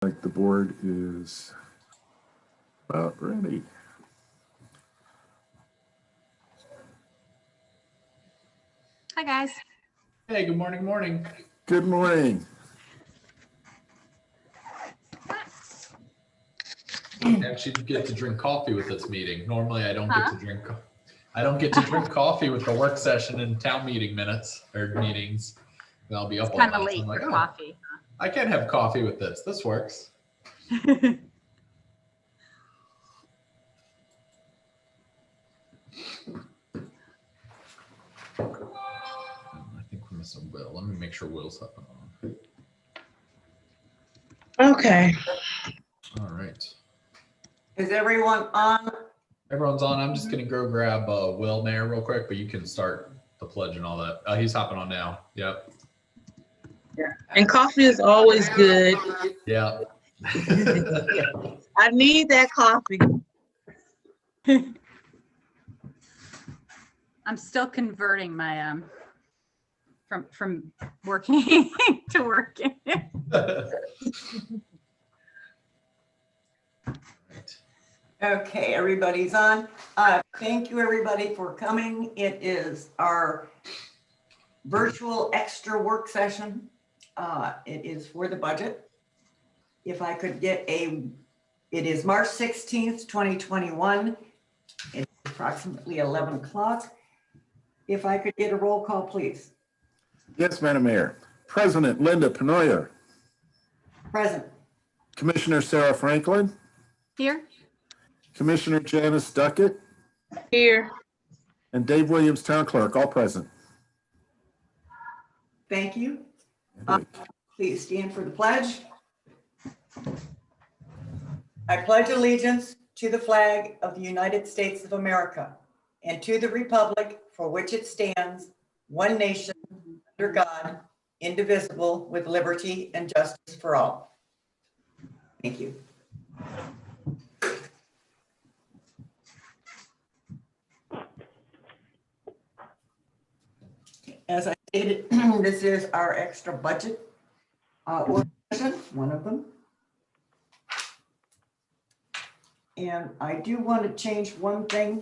Like the board is about ready. Hi, guys. Hey, good morning, morning. Good morning. And she get to drink coffee with this meeting. Normally, I don't get to drink. I don't get to drink coffee with the work session and town meeting minutes or meetings. And I'll be up all Kind of night. late So I'm like, for oh, coffee. I can't have coffee with this. This works. I think we're missing Will. Let me make sure Will's up and on. Okay. All right. Is everyone on? Everyone's on. I'm just gonna go grab Will Mayor real quick, but you can start the pledge and all that. He's hopping on now. Yep. Yeah. And coffee is always good. Yeah. I need that coffee. I'm still converting my from working to working. Okay, everybody's on. Thank you, everybody, for coming. It is our virtual extra work session. It is for the budget. If I could get it is March 16th, 2021. It's approximately 11 o'clock. If I could get a roll call, please. Yes, Madam Mayor. President Linda Penoyer. Present. Commissioner Sarah Franklin. Here. Commissioner Janice Duckett. Here. And Dave Williams, Town Clerk, all present. Thank you. Please stand for the pledge. I pledge allegiance to the flag of the United States of America and to the republic for which it stands, one nation, under God, indivisible, with liberty and justice for all. Thank you. As I stated, this is our extra budget work session, one of them. And I do want to change one thing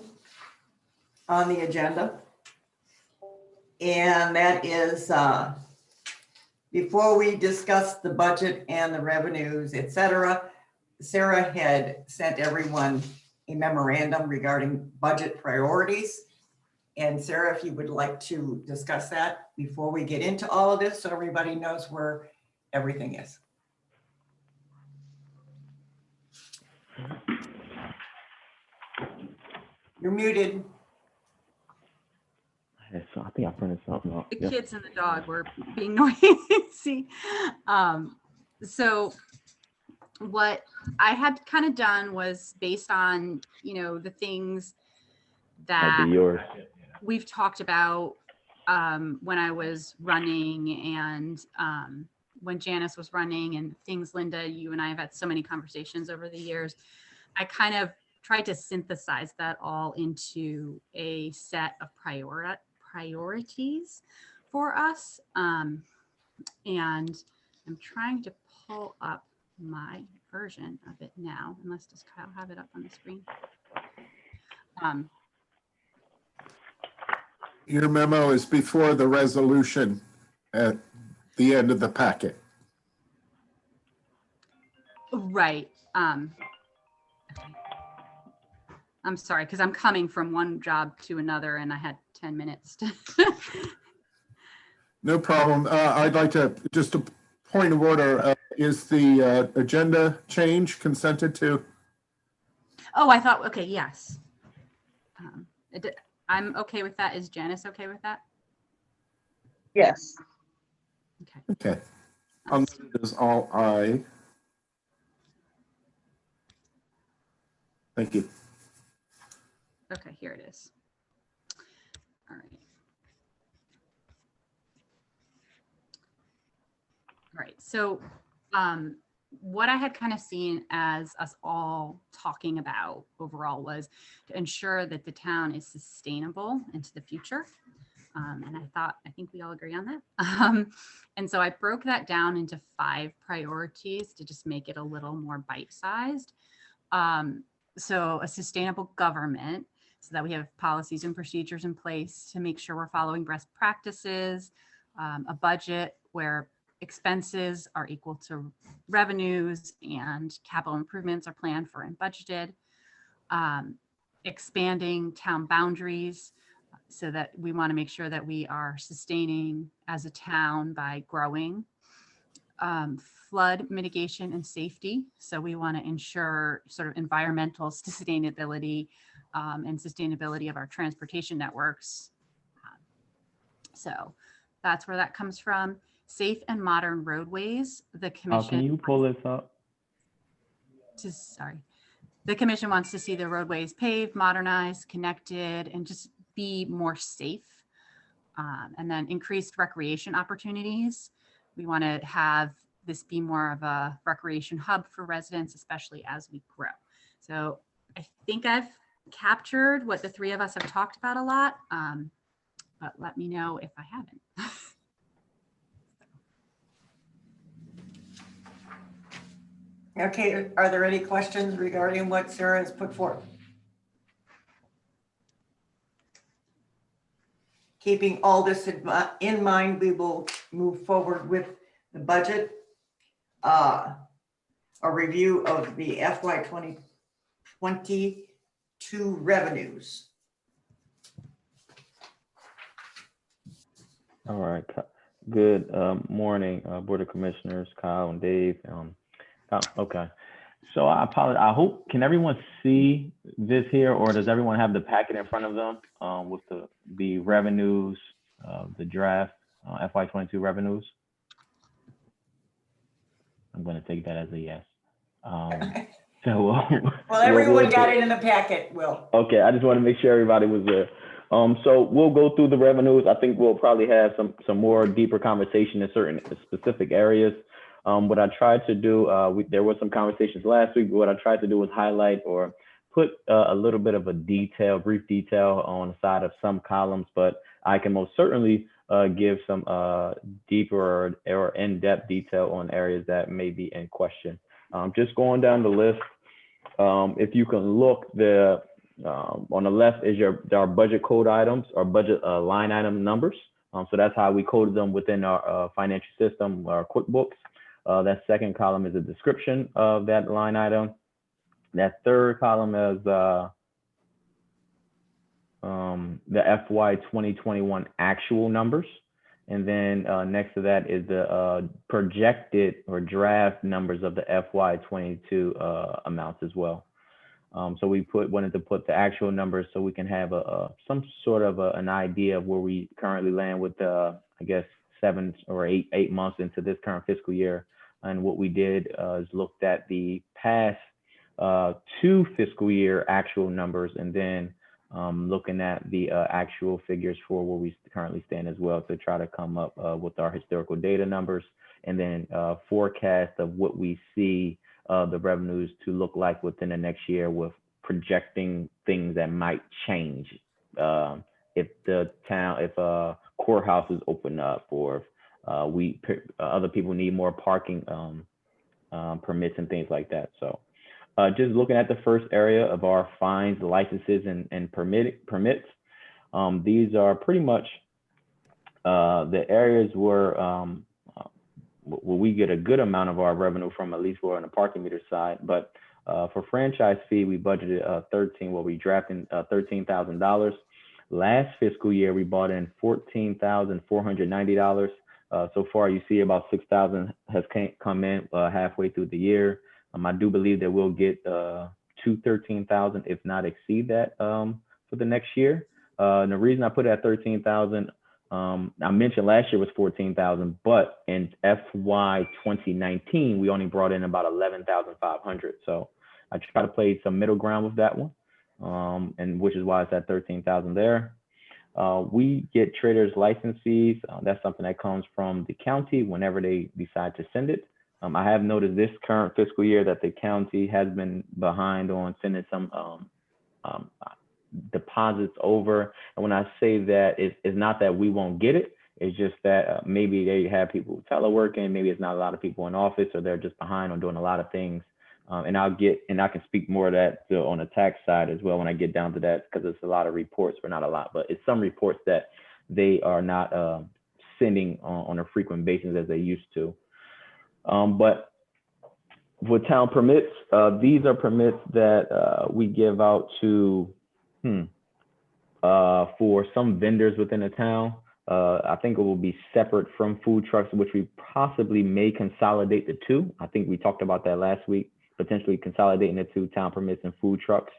on the agenda. And that is before we discuss the budget and the revenues, et cetera, Sarah had sent everyone a memorandum regarding budget priorities. And Sarah, if you would like to discuss that before we get into all of this, so everybody knows where everything is. You're muted. So I think I printed something up. The Yep. kids and the dog were being noisy. So what I had kind of done was based on, the things Might that be yours. we've talked about when I was running and when Janice was running and things, Linda, you and I have had so many conversations over the years. I kind of tried to synthesize that all into a set of priorities for us. And I'm trying to pull up my version of it now, unless does Kyle have it up on the screen? Your memo is before the resolution at the end of the packet. Right. Okay. I'm sorry, because I'm coming from one job to another and I had 10 minutes to No problem. I'd like to, just a point of order, is the agenda change consented to? Oh, I thought, okay, yes. I'm okay with that. Is Janice okay with that? Yes. Okay. Okay. I'll note it as all aye. Thank you. Okay, here it is. All right. All right, so what I had kind of seen as us all talking about overall was to ensure that the town is sustainable into the future. And I think we all agree on that. And so I broke that down into 5 priorities to just make it a little more bite-sized. So a sustainable government, so that we have policies and procedures in place to make sure we're following best practices, a budget where expenses are equal to revenues and capital improvements are planned for and budgeted, expanding town boundaries so that we want to make sure that we are sustaining as a town by growing, flood mitigation and safety. So we want to ensure sort of environmental sustainability and sustainability of our transportation networks. So that's where that comes from. Safe and modern roadways. The commission. Can you pull this up? The commission wants to see the roadways paved, modernized, connected, and just be more safe. And then increased recreation opportunities. We want to have this be more of a recreation hub for residents, especially as we grow. So I think I've captured what the 3 of us have talked about a lot, but let me know if I haven't. Okay, are there any questions regarding what Sarah has put forth? Keeping all this in mind, we will move forward with the budget, a review of the FY 2022 revenues. All right. Good morning, Board of Commissioners, Kyle and Dave. Okay. So I apologize. I hope, can everyone see this here, or does everyone have the packet in front of them with the revenues, the draft FY22 revenues? I'm going to take that as a yes. So well, everyone got it in the packet, Will. Okay, I just want to make sure everybody was there. So we'll go through the revenues. I think we'll probably have some more deeper conversation in certain specific areas. What I tried to do, there was some conversations last week, but what I tried to do was highlight or put a little bit of a brief detail on the side of some columns, but I can most certainly give some deeper or in-depth detail on areas that may be in question. Just going down the list, if you can look, on the left is our budget code items, our budget line item numbers. So that's how we coded them within our financial system, our QuickBooks. That second column is a description of that line item. That third column is the FY 2021 actual numbers. And then next to that is the projected or draft numbers of the FY 22 amounts as well. So we wanted to put the actual numbers so we can have some sort of an idea of where we currently land with I guess 7 or 8 months into this current fiscal year. And what we did is looked at the past 2 fiscal year actual numbers, and then looking at the actual figures for where we currently stand as well, to try to come up with our historical data numbers, and then forecast of what we see the revenues to look like within the next year, with projecting things that might change if courthouses open up, or other people need more parking permits and things like that. So just looking at the first area of our fines, licenses, and permits, these are pretty much the areas where we get a good amount of our revenue from, at least we're on the parking meter side. But for franchise fee, we budgeted we drafted $13,000. Last fiscal year, we bought in $14,490. So far, you see about 6,000 has come in halfway through the year. I do believe that we'll get to 13,000, if not exceed that for the next year. And the reason I put it at 13,000, I mentioned last year was 14,000, but in FY 2019, we only brought in about 11,500. So I try to play some middle ground with that one, and which is why it's at 13,000 there. We get traders license fees. That's something that comes from the county whenever they decide to send it. I have noticed this current fiscal year that the county has been behind on sending some deposits over. And when I say that, it's not that we won't get it. It's just that maybe they have people teleworking, maybe it's not a lot of people in office, or they're just behind on doing a lot of things. And I can speak more of that on the tax side as well when I get down to that, because it's a lot of reports, but not a lot, but it's some reports that they are not sending on a frequent basis as they used to. But with town permits, these are permits that we give out to for some vendors within the town. I think it will be separate from food trucks, which we possibly may consolidate the two. I think we talked about that last week, potentially consolidating the two, town permits and food trucks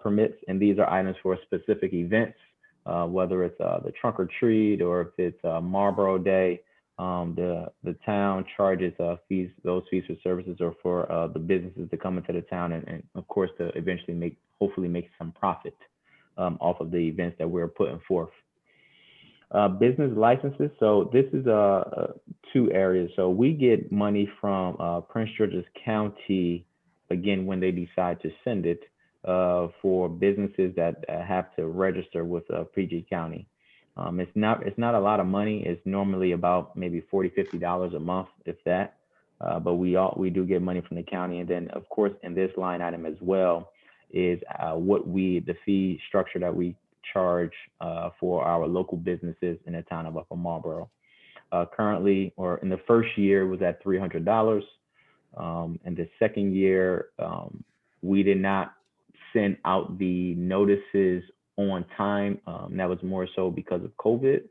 permits. And these are items for specific events, whether it's the trunk or treat, or if it's Marlboro Day. The town charges fees, those fees for services, or for the businesses to come into the town, and of course to eventually hopefully make some profit off of the events that we're putting forth. Business licenses. So this is two areas. So we get money from Prince George's County, again, when they decide to send it, for businesses that have to register with PG County. It's not a lot of money. It's normally about maybe $40, $50 a month, if that. But we do get money from the county. And then of course, in this line item as well is the fee structure that we charge for our local businesses in the town of Upper Marlboro. Currently, or in the first year, was at $300. And the second year, we did not send out the notices on time. That was more so because of COVID.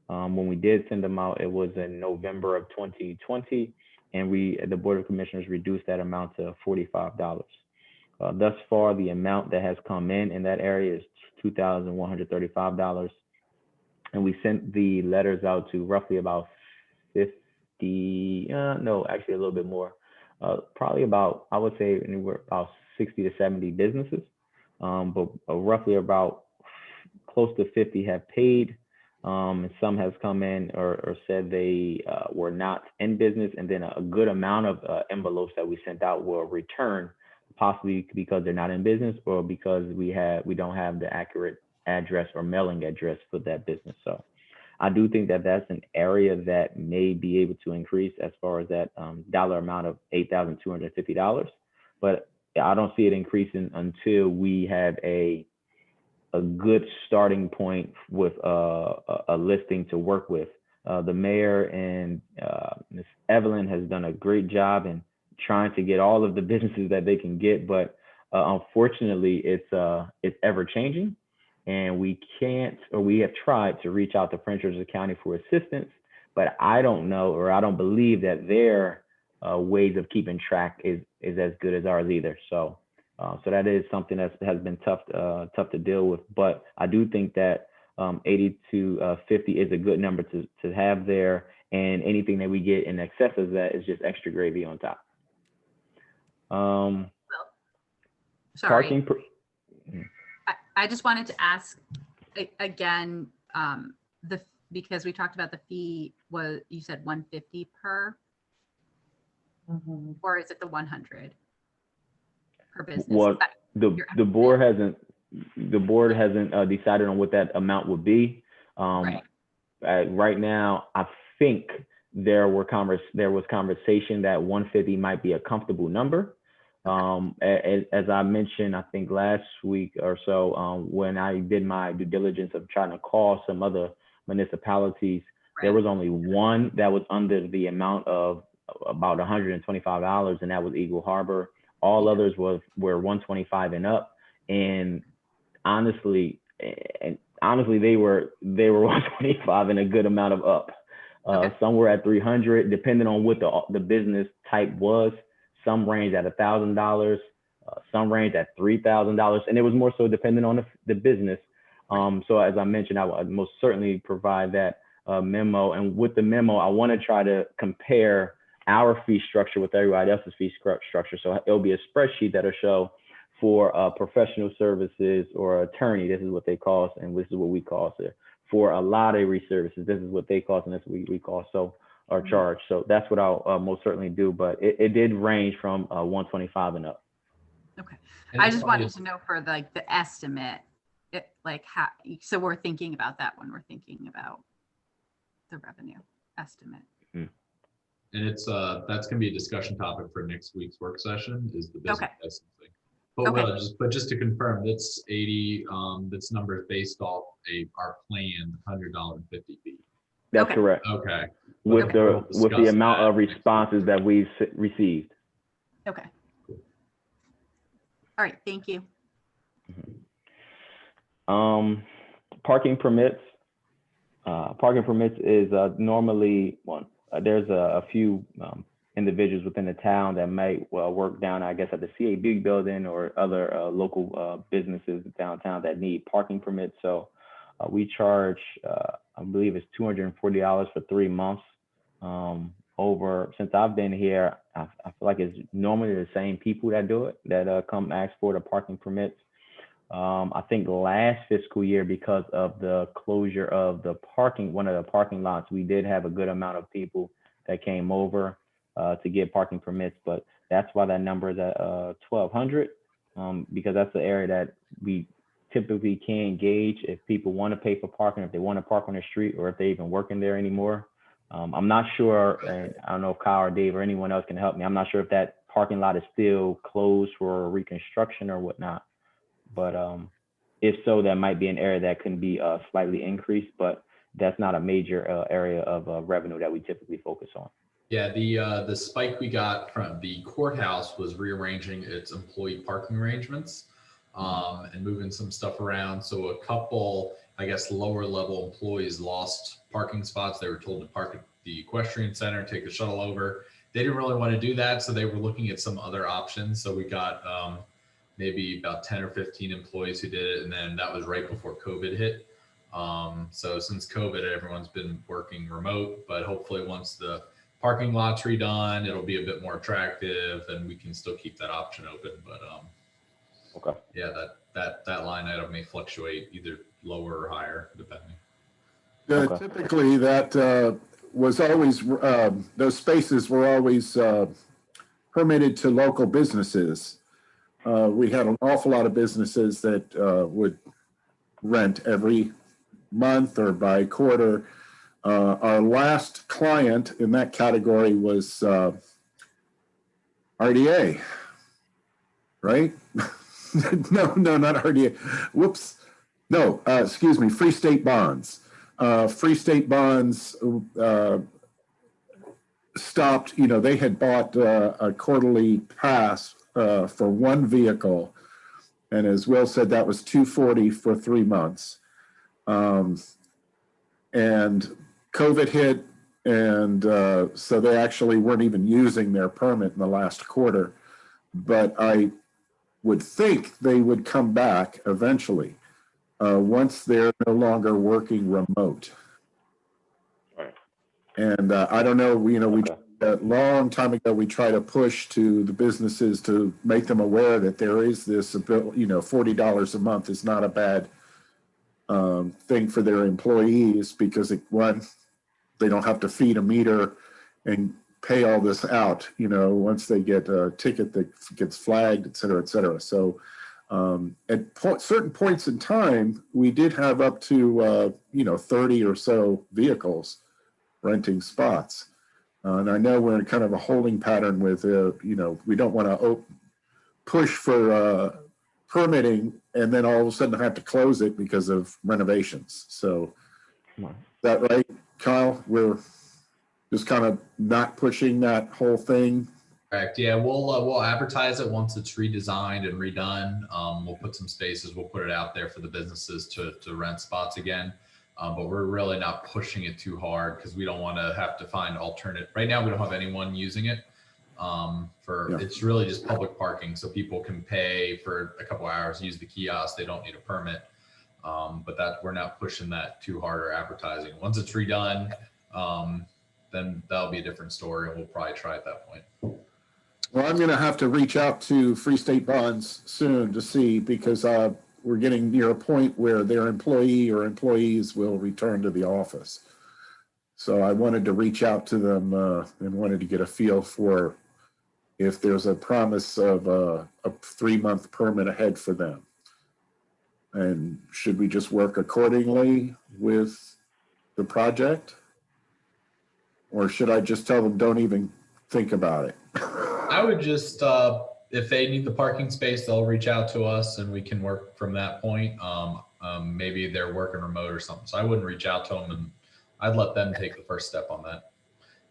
When we did send them out, it was in November of 2020, and the Board of Commissioners reduced that amount to $45. Thus far, the amount that has come in that area is $2,135. And we sent the letters out to roughly about 50, no, actually a little bit more, probably about, I would say anywhere about 60 to 70 businesses, but roughly about close to 50 have paid. And some has come in or said they were not in business, and then a good amount of envelopes that we sent out will return, possibly because they're not in business, or because we don't have the accurate address or mailing address for that business. So I do think that that's an area that may be able to increase as far as that dollar amount of $8,250, but I don't see it increasing until we have a good starting point with a listing to work with. The mayor and Ms. Evelyn has done a great job in trying to get all of the businesses that they can get, but unfortunately it's ever changing, and we have tried to reach out to Prince George's County for assistance, but I don't know, or I don't believe that their ways of keeping track is as good as ours either. So that is something that has been tough to deal with, but I do think that 80 to 50 is a good number to have there, and anything that we get in excess of that is just extra gravy on top. Sorry. I just wanted to ask again, because we talked about the fee, you said 150 per, or is it the 100 per business? Well, the board hasn't decided on what that amount would be. Right. Right now, I think there was conversation that 150 might be a comfortable number. As I mentioned, I think last week or so, when I did my due diligence of trying to call some other municipalities, there was only one that was under the amount of about $125, and that was Eagle Harbor. All others were 125 and up, and honestly, they were 125 and a good amount of up. Some were at 300, depending on what the business type was. Some range at $1,000, some range at $3,000, and it was more so depending on the business. So as I mentioned, I would most certainly provide that memo. And with the memo, I want to try to compare our fee structure with everybody else's fee structure. So it'll be a spreadsheet that'll show for professional services or attorney, this is what they cost, and this is what we cost it. For a lottery services, this is what they cost, and this is what we cost. So or charge. So that's what I'll most certainly do, but it did range from 125 and up. Okay. I just wanted to know for the estimate, like how, so we're thinking about that when we're thinking about the revenue estimate. And it's that's gonna be a discussion topic for next week's work session is the business Okay. licensing. But Okay. just to confirm, that's 80, this number is based off our planned $100.50 fee. That's Okay. correct. Okay. With Okay, the we'll with the discuss amount that of next responses that we've received. Okay. All right. Thank you. Parking permits. Parking permits is normally there's a few individuals within the town that might work down, I guess, at the CAB building or other local businesses downtown that need parking permits. So we charge, I believe it's $240 for 3 months. Since I've been here, I feel like it's normally the same people that do it, that come ask for the parking permits. I think last fiscal year, because of the closure of one of the parking lots, we did have a good amount of people that came over to get parking permits, but that's why that number is at 1,200, because that's the area that we typically can gauge if people want to pay for parking, if they want to park on the street, or if they even working there anymore. I'm not sure, and I don't know if Kyle or Dave or anyone else can help me. I'm not sure if that parking lot is still closed for reconstruction or whatnot. But if so, that might be an area that can be slightly increased, but that's not a major area of revenue that we typically focus on. Yeah, the spike we got from the courthouse was rearranging its employee parking arrangements and moving some stuff around. So a couple, I guess, lower level employees lost parking spots. They were told to park at the equestrian center, take the shuttle over. They didn't really want to do that, so they were looking at some other options. So we got maybe about 10 or 15 employees who did it. And then that was right before COVID hit. So since COVID, everyone's been working remote, but hopefully once the parking lot's redone, it'll be a bit more attractive and we can still keep that option open. But Okay. yeah, that line item may fluctuate either lower or higher, depending. Okay. Typically that was always, those spaces were always permitted to local businesses. We had an awful lot of businesses that would rent every month or by quarter. Our last client in that category was RDA, right? No, not RDA. Whoops. No, excuse me, Free State Bonds. Free State Bonds stopped, they had bought a quarterly pass for one vehicle. And as Will said, that was $240 for 3 months. And COVID hit, and so they actually weren't even using their permit in the last quarter. But I would think they would come back eventually once they're no longer working remote. Right. And I don't know, we a long time ago, we try to push to the businesses to make them aware that there is this, $40 a month is not a bad thing for their employees, because one, they don't have to feed a meter and pay all this out, once they get a ticket that gets flagged, et cetera, et cetera. So at certain points in time, we did have up to, 30 or so vehicles renting spots. And I know we're in kind of a holding pattern with, we don't want to push for permitting and then all of a sudden have to close it because of renovations. So is that right, Kyle? We're just kind of not pushing that whole thing. Correct. Yeah, we'll advertise it once it's redesigned and redone. We'll put some spaces. We'll put it out there for the businesses to rent spots again. But we're really not pushing it too hard because we don't want to have to find alternate. Right now, we don't have anyone using it. It's really just public parking, so people can pay for a couple hours, use the kiosk. They don't need a permit. But that we're not pushing that too hard or advertising. Once it's redone, then that'll be a different story, and we'll probably try at that point. Well, I'm going to have to reach out to Free State Bonds soon to see, because we're getting near a point where their employee or employees will return to the office. So I wanted to reach out to them and wanted to get a feel for if there's a promise of a 3-month permit ahead for them. And should we just work accordingly with the project? Or should I just tell them, don't even think about it? I would just, if they need the parking space, they'll reach out to us and we can work from that point. Maybe they're working remote or something. So I wouldn't reach out to them, and I'd let them take the first step on that.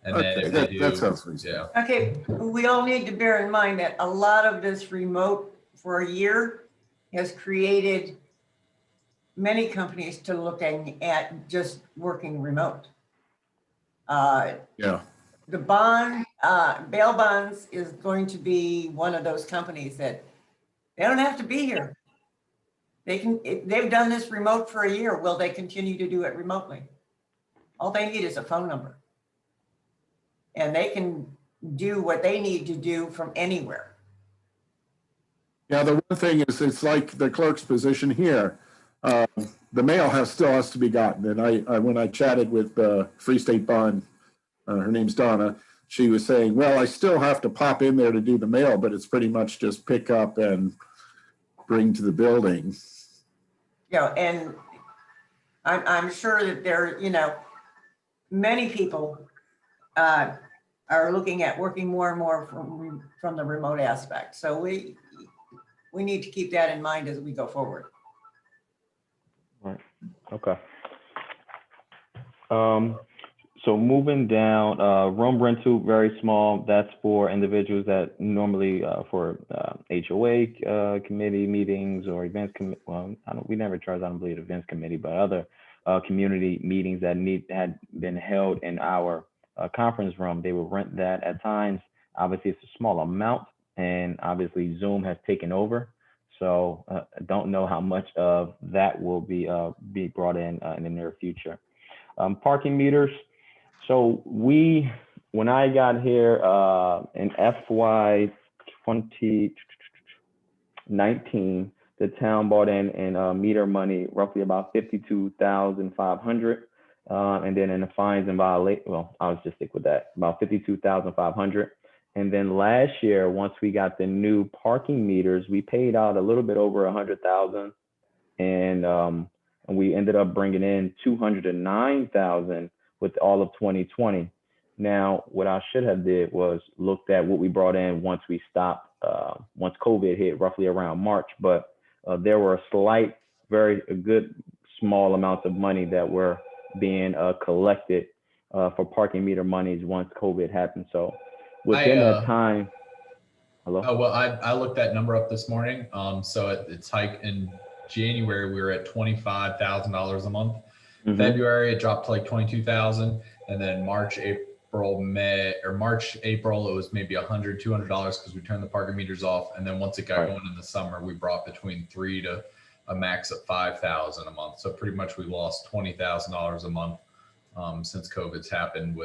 And then Okay, if they that do, sounds reasonable. yeah. Okay, we all need to bear in mind that a lot of this remote for a year has created many companies to looking at just working remote. Yeah, The bond, bail bonds is going to be one of those companies that they don't have to be here. They've done this remote for a year. Will they continue to do it remotely? All they need is a phone number. And they can do what they need to do from anywhere. yeah, the one thing is, it's like the clerk's position here. The mail still has to be gotten. And I when I chatted with Free State Bond, her name's Donna, she was saying, well, I still have to pop in there to do the mail, but it's pretty much just pick up and bring to the building. You know, and I'm sure that there, you know, many people are looking at working more and more from the remote aspect. So we need to keep that in mind as we go forward. Right. Okay. So moving down, room rental, very small. That's for individuals that normally for HOA committee meetings or events. Well, we never charge, I don't believe, events committee, but other community meetings that had been held in our conference room. They will rent that at times. Obviously, it's a small amount, and obviously Zoom has taken over. So I don't know how much of that will be brought in the near future. Parking meters. So when I got here in FY 2019, the town bought in meter money, roughly about $52,500. And then in the fines and violation, well, I'll just stick with that, about $52,500. And then last year, once we got the new parking meters, we paid out a little bit over $100,000, and we ended up bringing in $209,000 with all of 2020. Now, what I should have did was looked at what we brought in once we stopped, once COVID hit, roughly around March. But there were very good small amounts of money that were being collected for parking meter monies once COVID happened. So within that time, hello? Oh, well, I looked that number up this morning. So it's hiked in January, we were at $25,000 a month. Mm-hmm. February, it dropped to like 22,000. And then March, April, it was maybe $100, $200 because we turned the parking meters off. And then once it got going in the summer, we brought between $3,000 to a max of $5,000 a month. So pretty much we lost $20,000 a month since COVID's happened.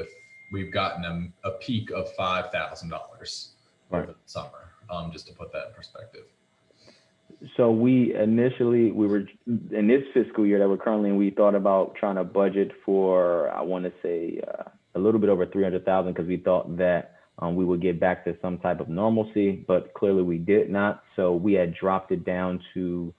We've gotten a peak of $5,000 over the summer, just to put that in perspective. So we were in this fiscal year that we're currently in, we thought about trying to budget for, I want to say a little bit over 300,000, because we thought that we would get back to some type of normalcy, but clearly we did not. So we had dropped it down to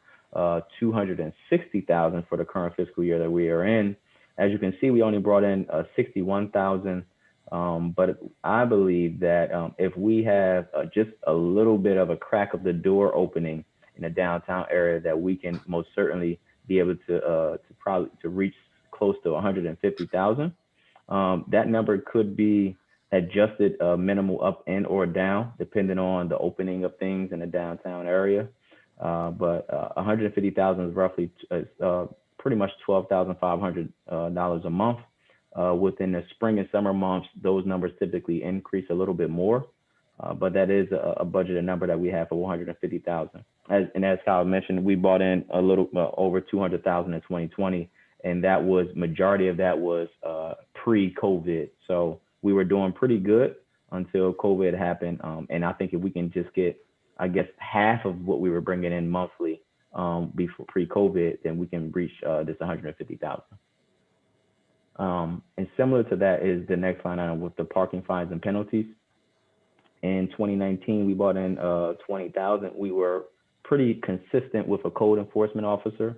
260,000 for the current fiscal year that we are in. As you can see, we only brought in 61,000. But I believe that if we have just a little bit of a crack of the door opening in the downtown area, that we can most certainly be able to reach close to 150,000. That number could be adjusted minimal up and or down, depending on the opening of things in the downtown area. But 150,000 is roughly pretty much $12,500 a month. Within the spring and summer months, those numbers typically increase a little bit more, but that is a budgeted number that we have for 150,000. As Kyle mentioned, we bought in a little over 200,000 in 2020, and that was majority of that was pre-COVID. So we were doing pretty good until COVID happened, and I think if we can just get, I guess, half of what we were bringing in monthly before pre-COVID, then we can reach this 150,000. And similar to that is the next line item with the parking fines and penalties. In 2019, we bought in 20,000. We were pretty consistent with a code enforcement officer.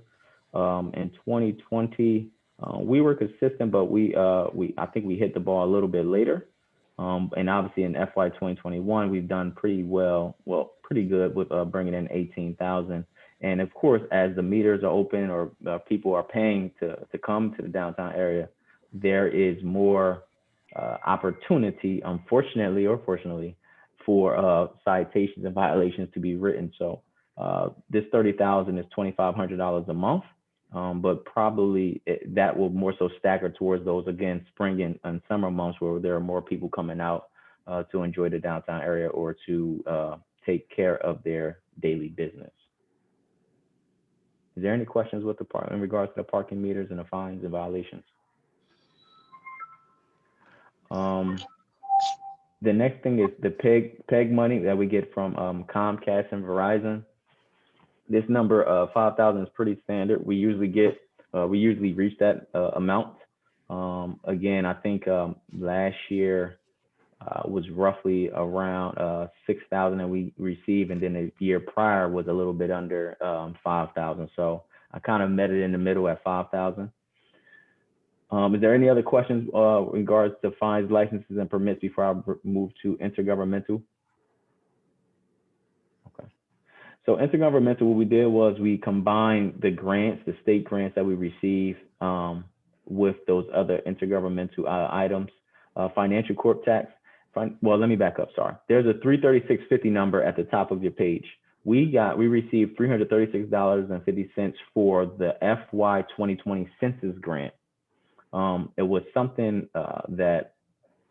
In 2020, we were consistent, but I think we hit the ball a little bit later. And obviously in FY 2021, we've done pretty pretty good with bringing in 18,000. And of course, as the meters are open or people are paying to come to the downtown area, there is more opportunity, unfortunately or fortunately, for citations and violations to be written. So this 30,000 is $2,500 a month, but probably that will more so stagger towards those, again, spring and summer months where there are more people coming out to enjoy the downtown area or to take care of their daily business. Is there any questions with in regards to the parking meters and the fines and violations? The next thing is the PEG money that we get from Comcast and Verizon. This number of 5,000 is pretty standard. We usually reach that amount. Again, I think last year was roughly around 6,000 that we received, and then the year prior was a little bit under 5,000. So I kind of met it in the middle at 5,000. Is there any other questions in regards to fines, licenses, and permits before I move to intergovernmental? Okay. So intergovernmental, what we did was we combined the grants, the state grants that we receive with those other intergovernmental items. Financial corp tax. Well, let me back up, sorry. There's a 336.50 number at the top of your page. We received $336.50 for the FY 2020 census grant. It was something that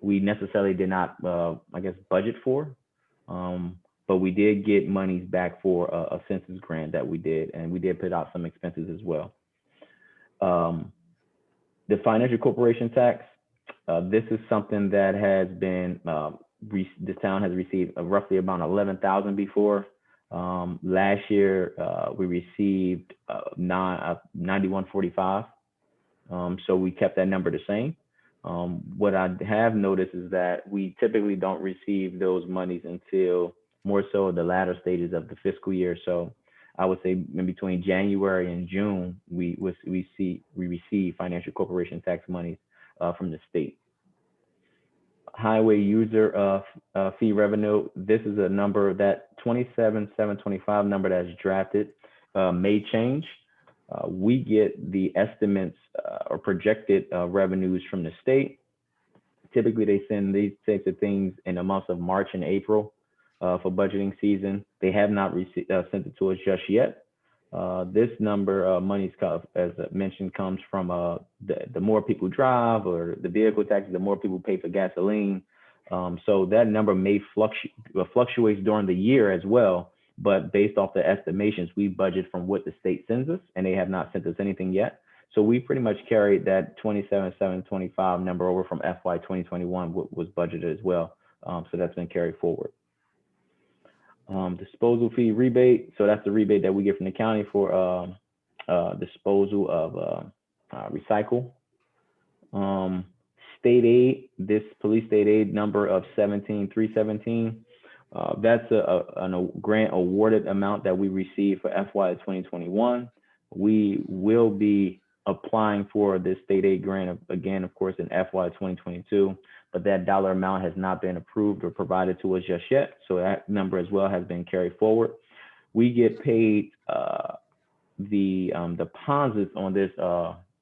we necessarily did not, I guess, budget for, but we did get monies back for a census grant that we did, and we did put out some expenses as well. The financial corporation tax, this is something that has been, the town has received roughly about 11,000 before. Last year, we received 9145. So we kept that number the same. What I have noticed is that we typically don't receive those monies until more so the latter stages of the fiscal year. So I would say in between January and June, we receive financial corporation tax monies from the state. Highway user fee revenue. This is a number that 27,725 number that's drafted may change. We get the estimates or projected revenues from the state. Typically, they send these types of things in the months of March and April for budgeting season. They have not sent it to us just yet. This number, monies, as mentioned, comes from the more people drive or the vehicle taxes, the more people pay for gasoline. So that number may fluctuate during the year as well. But based off the estimations, we budget from what the state sends us, and they have not sent us anything yet. So we pretty much carried that 27,725 number over from FY 2021, what was budgeted as well. So that's been carried forward. Disposal fee rebate. So that's the rebate that we get from the county for disposal of recycle. State aid, this police state aid number of 17,317. That's a grant awarded amount that we received for FY 2021. We will be applying for this state aid grant again, of course, in FY 2022, but that dollar amount has not been approved or provided to us just yet. So that number as well has been carried forward. We get paid the deposits on this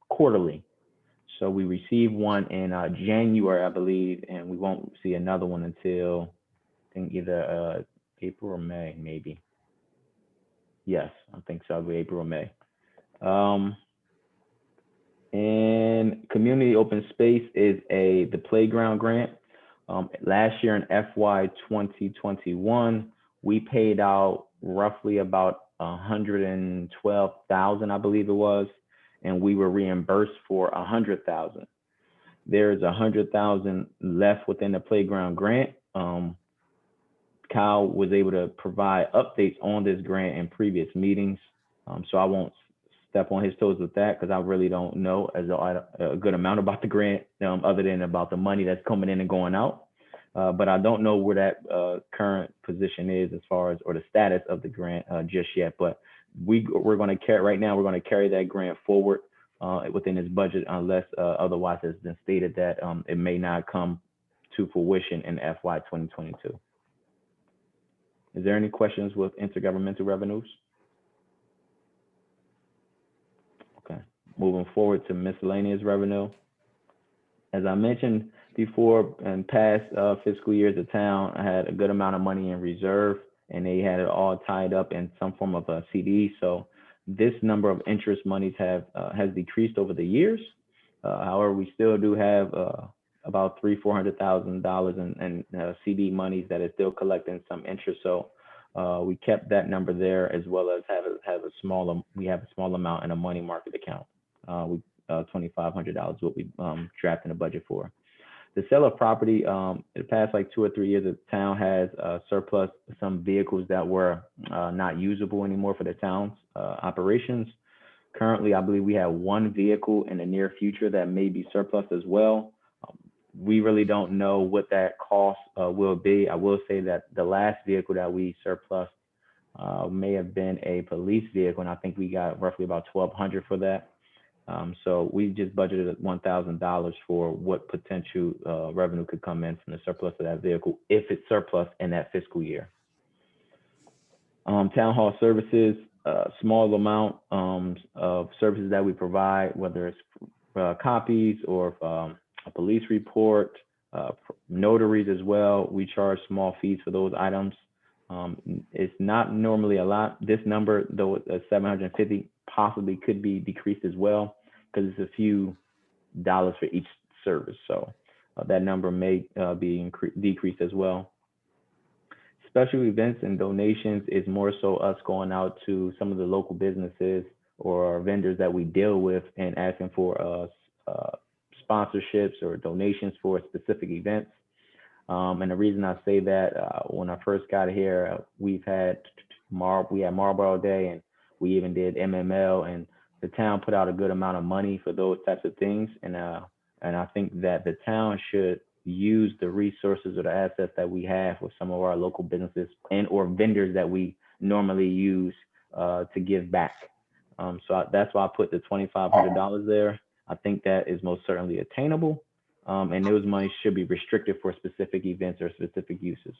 quarterly. So we receive one in January, I believe, and we won't see another one until I think either April or May, maybe. Yes, I think so. It'll be April or May. And community open space is the playground grant. Last year in FY 2021, we paid out roughly about 112,000, I believe it was, and we were reimbursed for 100,000. There's 100,000 left within the playground grant. Kyle was able to provide updates on this grant in previous meetings, so I won't step on his toes with that because I really don't know a good amount about the grant other than about the money that's coming in and going out. but I don't know where that current position is as far as, or the status of the grant just yet. But we're going to carry, right now, we're going to carry that grant forward within its budget unless otherwise has been stated that it may not come to fruition in FY 2022. Is there any questions with intergovernmental revenues? Okay, moving forward to miscellaneous revenue. As I mentioned before, in past fiscal years, the town had a good amount of money in reserve, and they had it all tied up in some form of a CD. So this number of interest monies has decreased over the years. However, we still do have about $300,000-$400,000 in CD monies that is still collecting some interest. So we kept that number there, as well as have a small amount in a money market account. $2,500 what we drafted in the budget for. The sale of property, in the past like 2 or 3 years, the town has surplus some vehicles that were not usable anymore for the town's operations. Currently, I believe we have 1 vehicle in the near future that may be surplus as well. We really don't know what that cost will be. I will say that the last vehicle that we surplus may have been a police vehicle, and I think we got roughly about $1,200 for that. So we just budgeted $1,000 for what potential revenue could come in from the surplus of that vehicle if it's surplus in that fiscal year. Town hall services, small amount of services that we provide, whether it's copies or a police report, notaries as well. We charge small fees for those items. It's not normally a lot. This number, though, 750 possibly could be decreased as well because it's a few dollars for each service. So that number may be decreased as well. Special events and donations is more so us going out to some of the local businesses or vendors that we deal with and asking for sponsorships or donations for specific events. And the reason I say that, when I first got here, we had Marlboro Day, and we even did MML, and the town put out a good amount of money for those types of things. And I think that the town should use the resources or the assets that we have with some of our local businesses and or vendors that we normally use to give back. So that's why I put the $2,500 there. I think that is most certainly attainable. And those monies should be restricted for specific events or specific uses.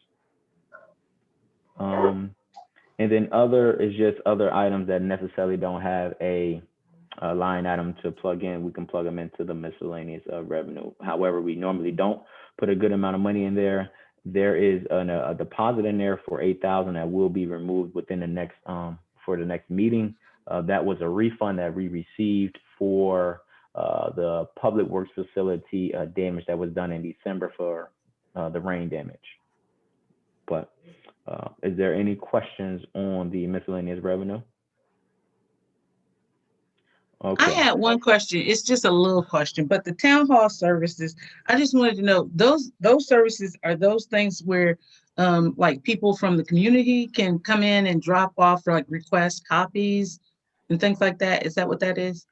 And then other is just other items that necessarily don't have a line item to plug in. We can plug them into the miscellaneous revenue. However, we normally don't put a good amount of money in there. There is a deposit in there for $8,000 that will be removed within the next for the next meeting. That was a refund that we received for the public works facility damage that was done in December for the rain damage. But is there any questions on the miscellaneous revenue? Okay. I had one question. It's just a little question, but the town hall services, I just wanted to know, those services, are those things where like people from the community can come in and drop off, like request copies and things like that? Is that what that is?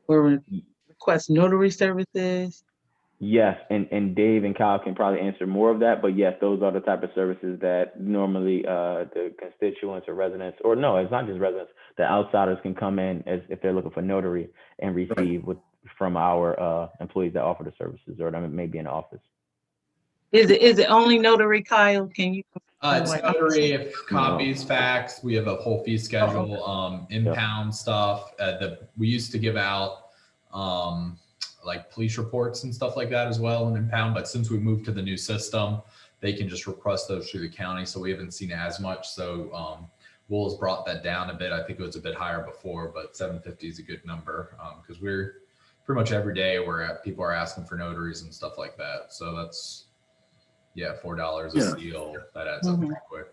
Or request notary services? Yes, and Dave and Kyle can probably answer more of that, but yes, those are the type of services that normally the constituents or residents, or no, it's not just residents, the outsiders can come in as if they're looking for notary and receive from our employees that offer the services, or that may be in the office. Is it only notary, Kyle? Can you? It's notary, if copies, fax. We have a whole fee schedule, impound stuff. We used to give out like police reports and stuff like that as well in impound, but since we moved to the new system, they can just request those through the county, so we haven't seen as much. So Wool has brought that down a bit. I think it was a bit higher before, but 750 is a good number because we're pretty much every day people are asking for notaries and stuff like that. So that's $4 a seal. That adds up pretty quick.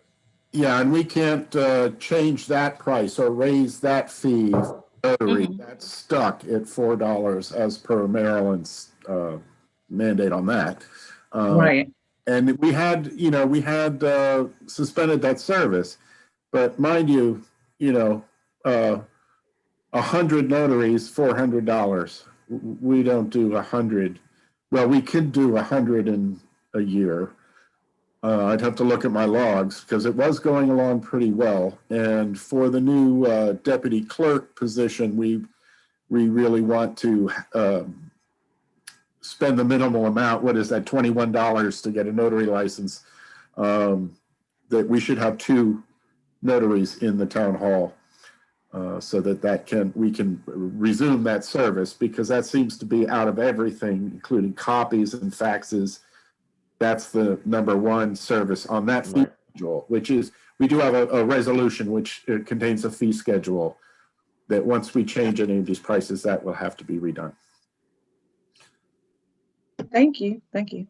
Yeah, and we can't change that price or raise that fee. That's stuck at $4 as per Maryland's mandate on that. Right. And we had suspended that service, but mind you, 100 notaries, $400. We don't do 100. Well, we could do 100 in a year, I'd have to look at my logs because it was going along pretty well. And for the new deputy clerk position, we really want to spend the minimal amount. What is that? $21 to get a notary license. That we should have 2 notaries in the town hall so that we can resume that service, because that seems to be out of everything, including copies and faxes. That's the number one service on that fee schedule, which is, we do have a resolution which contains a fee schedule that once we change any of these prices, that will have to be redone. Thank you. Thank you.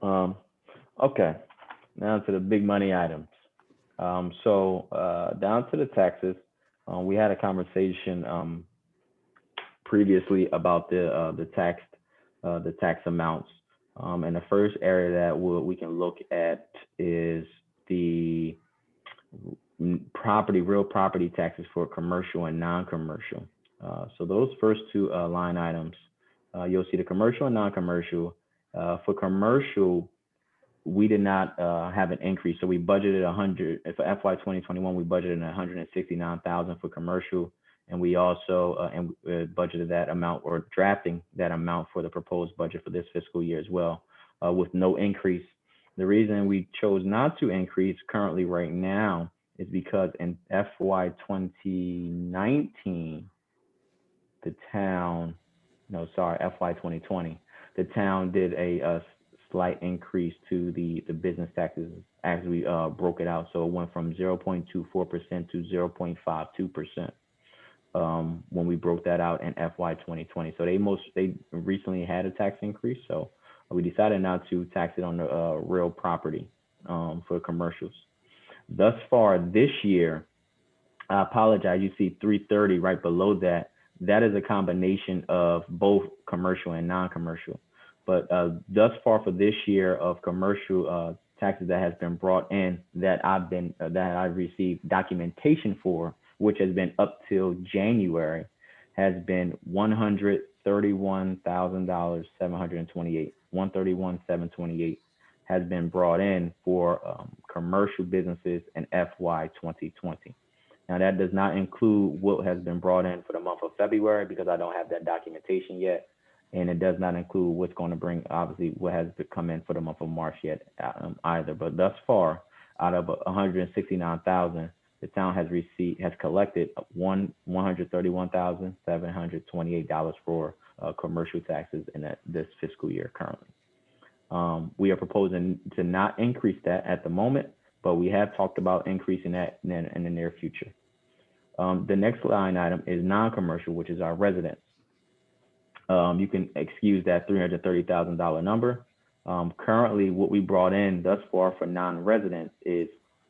Okay, now to the big money items. So down to the taxes, we had a conversation previously about the tax amounts. And the first area that we can look at is the real property taxes for commercial and non-commercial. So those first 2 line items, you'll see the commercial and non-commercial. For commercial, we did not have an increase. So we budgeted 100 for FY 2021. We budgeted 169,000 for commercial, and we also budgeted that amount, or drafting that amount, for the proposed budget for this fiscal year as well, with no increase. The reason we chose not to increase currently right now is because in FY 2019, FY 2020, the town did a slight increase to the business taxes as we broke it out. So it went from 0.24% to 0.52% when we broke that out in FY 2020. So they recently had a tax increase. So we decided not to tax it on the real property for commercials. Thus far this year, I apologize, you see 330 right below that. That is a combination of both commercial and non-commercial. But thus far for this year, of commercial taxes that has been brought in, that I've received documentation for, which has been up till January, has been $131,728. $131,728 has been brought in for commercial businesses in FY 2020. Now that does not include what has been brought in for the month of February, because I don't have that documentation yet. And it does not include what's going to bring, obviously, what has come in for the month of March yet either. But thus far, out of 169,000, the town has collected $131,728 for commercial taxes in this fiscal year currently. We are proposing to not increase that at the moment, but we have talked about increasing that in the near future. The next line item is non-commercial, which is our residents. You can excuse that $330,000 number. Currently, what we brought in thus far for non-residents is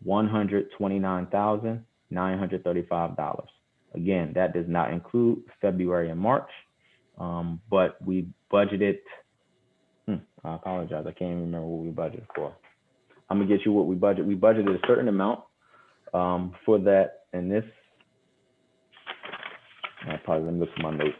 $129,935. Again, that does not include February and March, but we budgeted. I apologize, I can't even remember what we budgeted for. I'm gonna get you what we budgeted. We budgeted a certain amount for that, and this. I probably gonna look at my notes.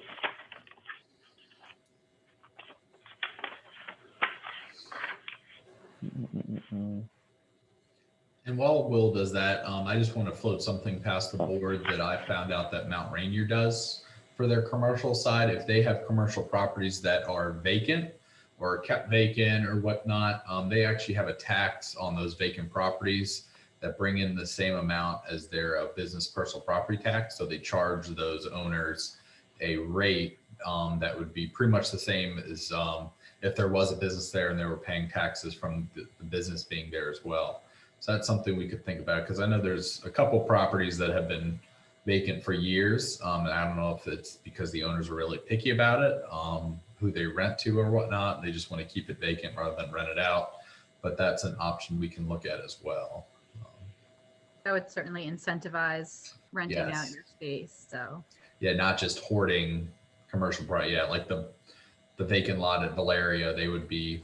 And while Will does that, I just want to float something past the board that I found out that Mount Rainier does for their commercial side. If they have commercial properties that are vacant or kept vacant or whatnot, they actually have a tax on those vacant properties that bring in the same amount as their business personal property tax. So they charge those owners a rate that would be pretty much the same as if there was a business there and they were paying taxes from the business being there as well. So that's something we could think about, because I know there's a couple properties that have been vacant for years. And I don't know if it's because the owners are really picky about it, who they rent to or whatnot. They just want to keep it vacant rather than rent it out. But that's an option we can look at as well. That would certainly incentivize renting out your space. So yeah, not just hoarding commercial property. Yeah, like the vacant lot at Valeria, they would be,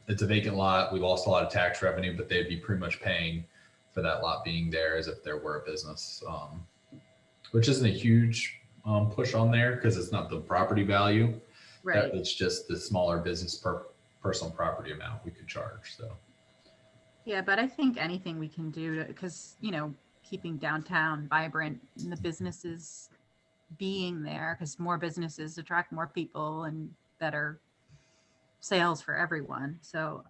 it's a vacant lot. We lost a lot of tax revenue, but they'd be pretty much paying for that lot being there as if there were a business, which isn't a huge push on there because it's not the property value. right. It's just the smaller business personal property amount we could charge. So. Yeah, but I think anything we can do to, because, keeping downtown vibrant and the businesses being there, because more businesses attract more people and better sales for everyone. So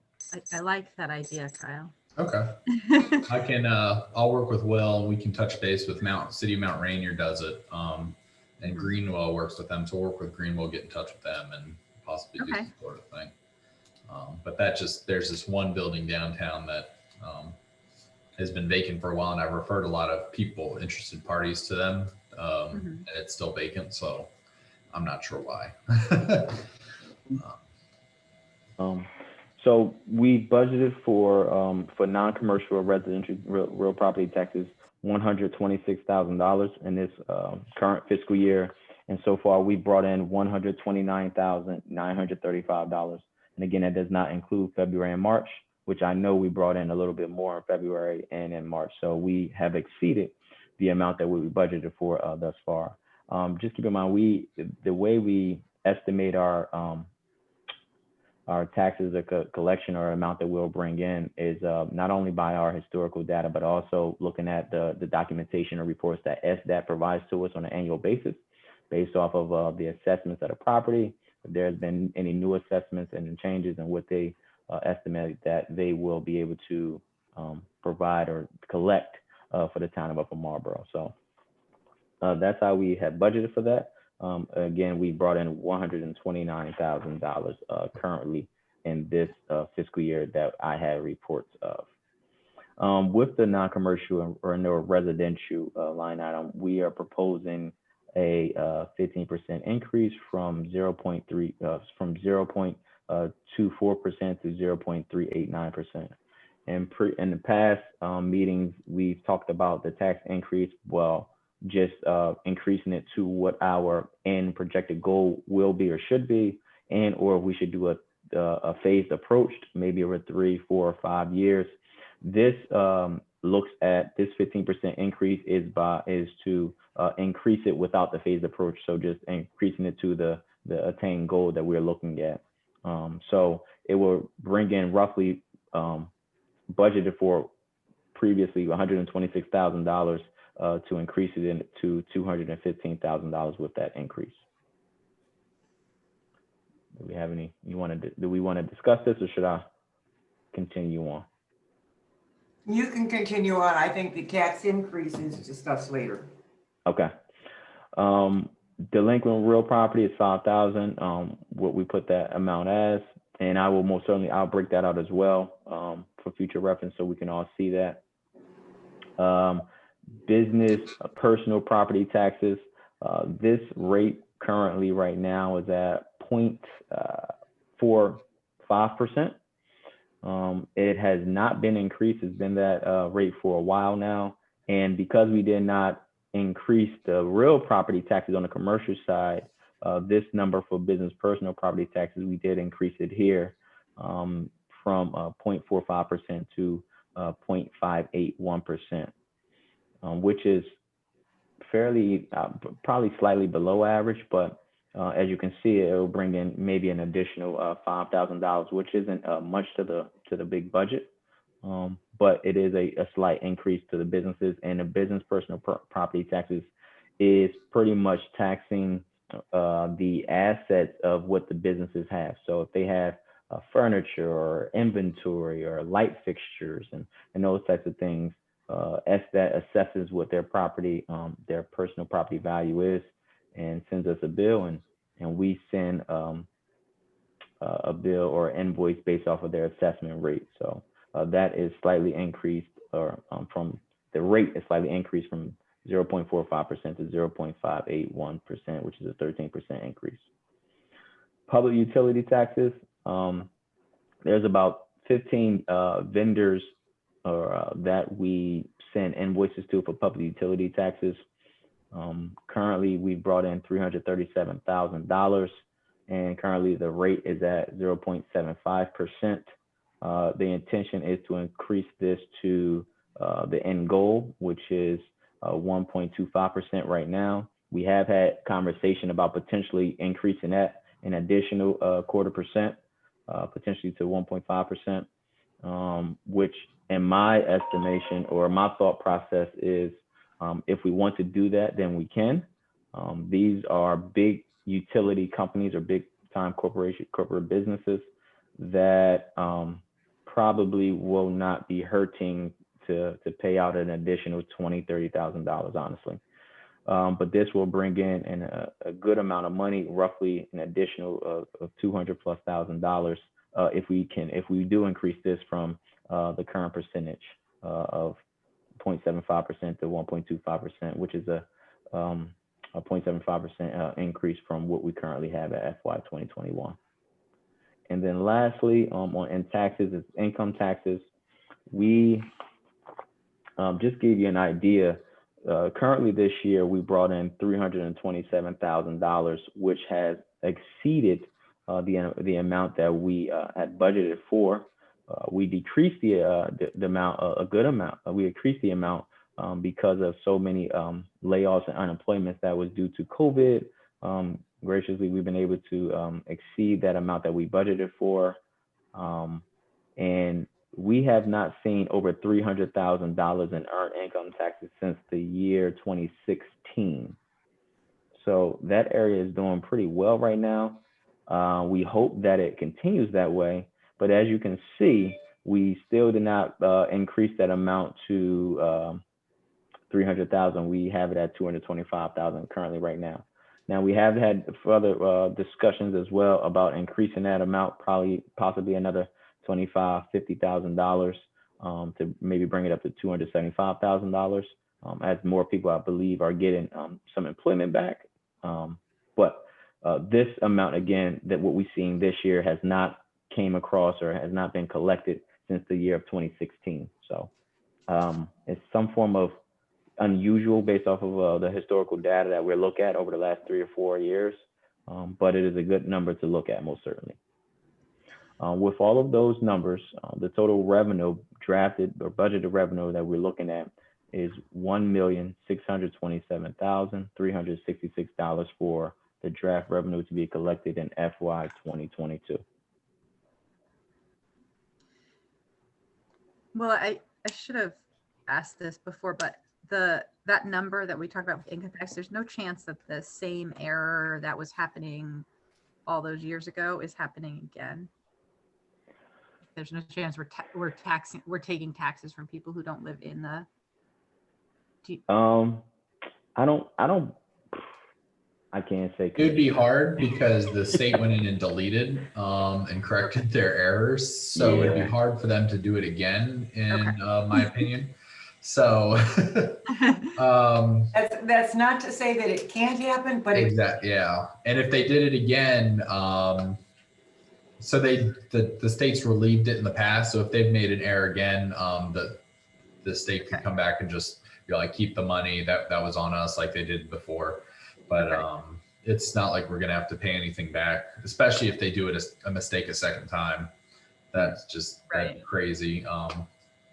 I like that idea, Kyle. Okay. I can, I'll work with Will. We can touch base with City of Mount Rainier does it. And Greenwell works with them. So we'll work with Greenwell, get in touch with them and possibly do some sort of thing. But there's this one building downtown that has been vacant for a while, and I've referred a lot of people, interested parties to them, and it's still vacant, so I'm not sure why. So we budgeted for non-commercial or residential real property taxes $126,000 in this current fiscal year, and so far we brought in $129,935. And again, that does not include February and March, which I know we brought in a little bit more in February and in March. So we have exceeded the amount that we budgeted for thus far. Just keep in mind, the way we estimate our taxes, the collection or amount that we'll bring in is not only by our historical data, but also looking at the documentation or reports that SDAT provides to us on an annual basis, based off of the assessments of the property. If there's been any new assessments and changes in what they estimate that they will be able to provide or collect for the town of Upper Marlboro. So that's how we have budgeted for that. Again, we brought in $129,000 currently in this fiscal year that I have reports of. With the non-commercial or no residential line item, we are proposing a 15% increase from 0.24% to 0.389%. And in the past meetings, we've talked about the tax increase, well, just increasing it to what our end projected goal will be or should be, and or we should do a phased approach, maybe over 3, 4, or 5 years. This looks at this 15% increase is to increase it without the phased approach. So just increasing it to the attained goal that we're looking at. So it will bring in roughly budgeted for previously $126,000 to increase it to $215,000 with that increase. Do we have any? Do we want to discuss this, or should I continue on? You can continue on. I think the tax increase is discussed later. Okay. Delinquent real property is $5,000. What we put that amount as, and I will most certainly, I'll break that out as well for future reference so we can all see that. Business personal property taxes. This rate currently right now is at 0.45%. It has not been increased. It's been that rate for a while now. And because we did not increase the real property taxes on the commercial side, this number for business personal property taxes, we did increase it here from 0.45% to 0.581%, which is fairly, probably slightly below average, but as you can see, it will bring in maybe an additional $5,000, which isn't much to the big budget, but it is a slight increase to the businesses. And the business personal property taxes is pretty much taxing the assets of what the businesses have. So if they have furniture or inventory or light fixtures and those types of things, that assesses what their property, their personal property value is, and sends us a bill, and we send a bill or invoice based off of their assessment rate. So that is slightly increased, or from the rate is slightly increased from 0.45% to 0.581%, which is a 13% increase. Public utility taxes. There's about 15 vendors that we send invoices to for public utility taxes. Currently, we've brought in $337,000, and currently the rate is at 0.75%. The intention is to increase this to the end goal, which is 1.25% right now. We have had conversation about potentially increasing that an additional 0.25%. potentially to 1.5%, which in my estimation or my thought process is if we want to do that, then we can. These are big utility companies or big time corporate businesses that probably will not be hurting to pay out an additional $20,000-$30,000, honestly. But this will bring in a good amount of money, roughly an additional of $200,000+ if we do increase this from the current percentage of 0.75% to 1.25%, which is a 0.75% increase from what we currently have at FY 2021. And then lastly, in taxes, is income taxes. We just gave you an idea. Currently this year, we brought in $327,000, which has exceeded the amount that we had budgeted for. We decreased the amount, a good amount. We increased the amount because of so many layoffs and unemployment that was due to COVID. Graciously, we've been able to exceed that amount that we budgeted for. And we have not seen over $300,000 in earned income taxes since the year 2016. So that area is doing pretty well right now. We hope that it continues that way. But as you can see, we still did not increase that amount to 300,000. We have it at 225,000 currently right now. Now we have had further discussions as well about increasing that amount, possibly another $25,000-$50,000 to maybe bring it up to $275,000 as more people, I believe, are getting some employment back. But this amount, again, that what we've seen this year has not came across or has not been collected since the year of 2016. So it's some form of unusual based off of the historical data that we look at over the last 3 or 4 years, but it is a good number to look at, most certainly. With all of those numbers, the total revenue drafted or budgeted revenue that we're looking at is $1,627,366 for the draft revenue to be collected in FY 2022. Well, I should have asked this before, but that number that we talked about with income tax, there's no chance that the same error that was happening all those years ago is happening again. There's no chance we're taking taxes from people who don't live in the. I can't say. It would be hard because the state went in and deleted and corrected their errors. So it'd be hard for them to do it again, in my opinion. So that's not to say that it can't happen, but exactly, yeah. And if they did it again, so the states relieved it in the past. So if they've made an error again, the state could come back and just be like, keep the money that was on us, like they did before. But it's not like we're gonna have to pay anything back, especially if they do it a mistake a second time. That's just that's crazy.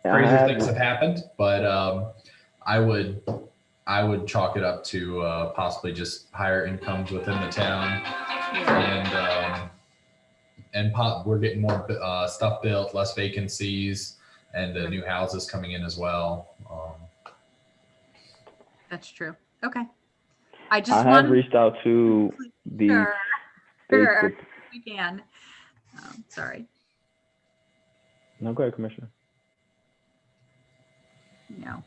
Crazier things have happened, but I would chalk it up to possibly just higher incomes within the town, and we're getting more stuff built, less vacancies, and new houses coming in as well. That's true. Okay. I have reached out to the Sure. We can. Sorry. No, go ahead, Commissioner. No.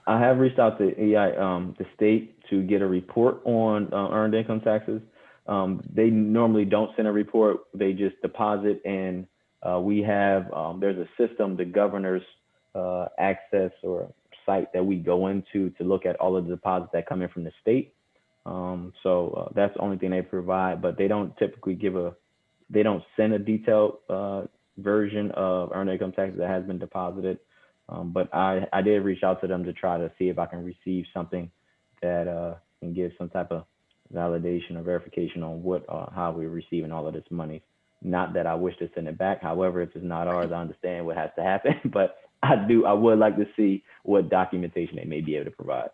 I have reached out to the state to get a report on earned income taxes. They normally don't send a report. They just deposit, and we have, there's a system, the governor's access or site that we go into to look at all of the deposits that come in from the state. So that's the only thing they provide, but they don't typically they don't send a detailed version of earned income taxes that has been deposited. But I did reach out to them to try to see if I can receive something that can give some type of validation or verification on how we're receiving all of this money. Not that I wish to send it back. However, if it's not ours, I understand what has to happen, but I would like to see what documentation they may be able to provide.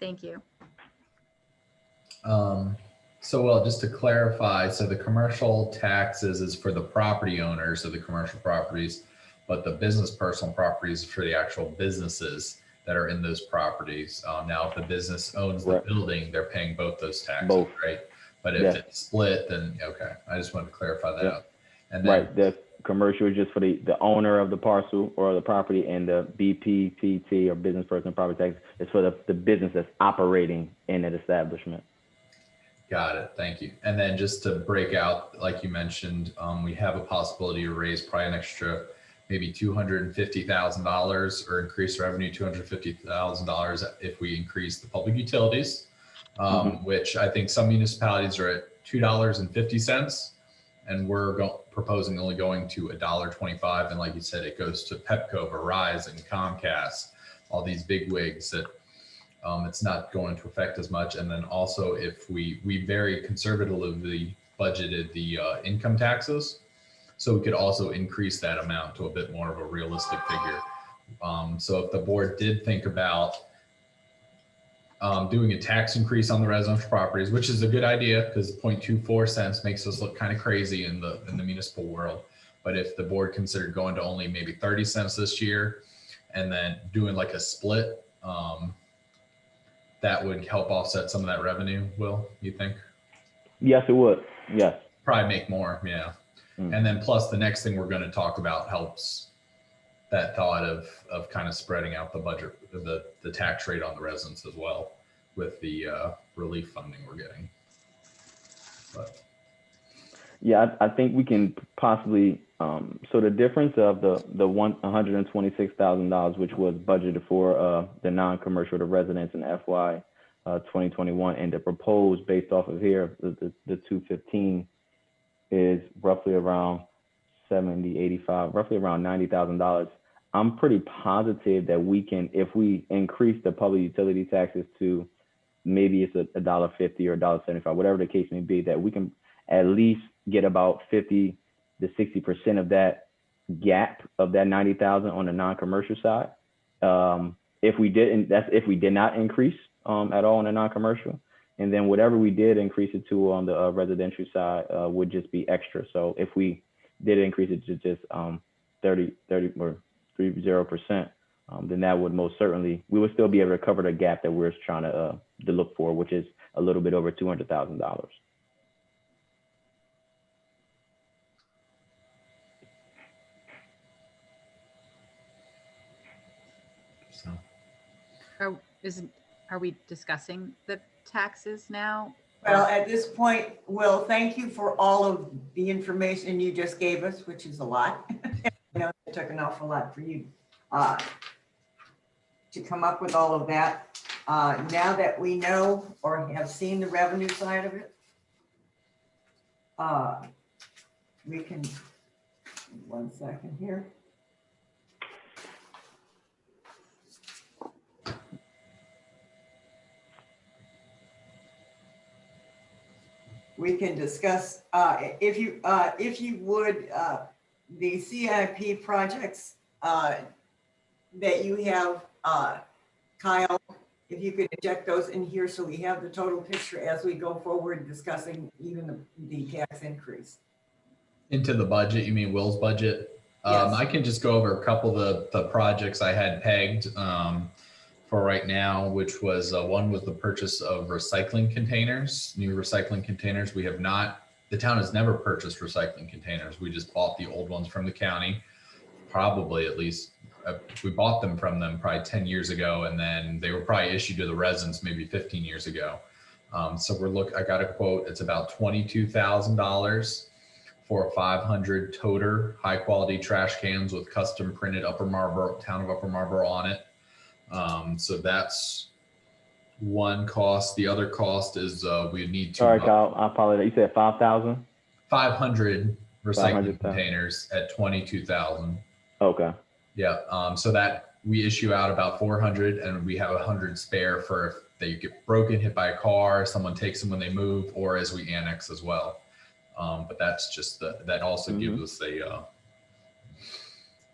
Thank you. So, well, just to clarify, so the commercial taxes is for the property owners of the commercial properties, but the business personal properties for the actual businesses that are in those properties. Now, if the business owns the Right. building, they're paying both those taxes, Both. right? But if Yeah. it's split, then okay. I just wanted to clarify that Yeah. out. And then, Right. The commercial is just for the owner of the parcel or the property, and the BPPT or business person property tax is for the business that's operating in that establishment. got it. Thank you. And then just to break out, like you mentioned, we have a possibility to raise probably an extra maybe $250,000 or increase revenue $250,000 if we increase the public utilities, which I think some municipalities are at $2.50, and we're proposing only going to $1.25. And like you said, it goes to Pepco, Verizon, Comcast, all these big wigs that it's not going to affect as much. And then also, if we very conservatively budgeted the income taxes, so we could also increase that amount to a bit more of a realistic figure. So if the board did think about doing a tax increase on the residential properties, which is a good idea because 0.24 cents makes us look kind of crazy in the municipal world. But if the board considered going to only maybe 30 cents this year and then doing like a split, that would help offset some of that revenue, Will, you think? Yes, it would. Yes. Probably make more, yeah. And then plus the next thing we're going to talk about helps that thought of kind of spreading out the budget, the tax rate on the residents as well with the relief funding we're getting. But yeah, I think we can possibly, so the difference of the $126,000, which was budgeted for the non-commercial, the residents in FY 2021, and the proposed based off of here, the 215 is roughly around 70, 85, roughly around $90,000. I'm pretty positive that we can, if we increase the public utility taxes to maybe it's $1.50 or $1.75, whatever the case may be, that we can at least get about 50 to 60% of that gap of that 90,000 on the non-commercial side. If we didn't, that's if we did not increase at all on the non-commercial. And then whatever we did increase it to on the residential side would just be extra. So if we did increase it to just 30 or 30%, then that would most certainly, we would still be able to cover the gap that we're trying to look for, which is a little bit over $200,000. so. Are we discussing the taxes now? Well, at this point, Will, thank you for all of the information you just gave us, which is a lot. I know it took an awful lot for you to come up with all of that. Now that we know or have seen the revenue side of it, we can, 1 second here. We can discuss, if you would, the CIP projects that you have, Kyle, if you could inject those in here so we have the total picture as we go forward discussing even the tax increase. Into the budget, you mean Will's budget? Yes. I can just go over a couple of the projects I had pegged for right now, which was one was the purchase of recycling containers, new recycling containers. We have not, the town has never purchased recycling containers. We just bought the old ones from the county, probably at least, we bought them from them probably 10 years ago, and then they were probably issued to the residents maybe 15 years ago. So I got a quote, it's about $22,000 for 500 toter high quality trash cans with custom printed Upper Marlboro, town of Upper Marlboro on it. So that's one cost. The other cost is we need to. Sorry, Kyle, I apologize. You said 5,000? 500 recycling 500,000. containers at 22,000. Okay. Yeah. So that we issue out about 400, and we have 100 spare for if they get broken, hit by a car, someone takes them when they move, or as we annex as well. But that's just that also gives us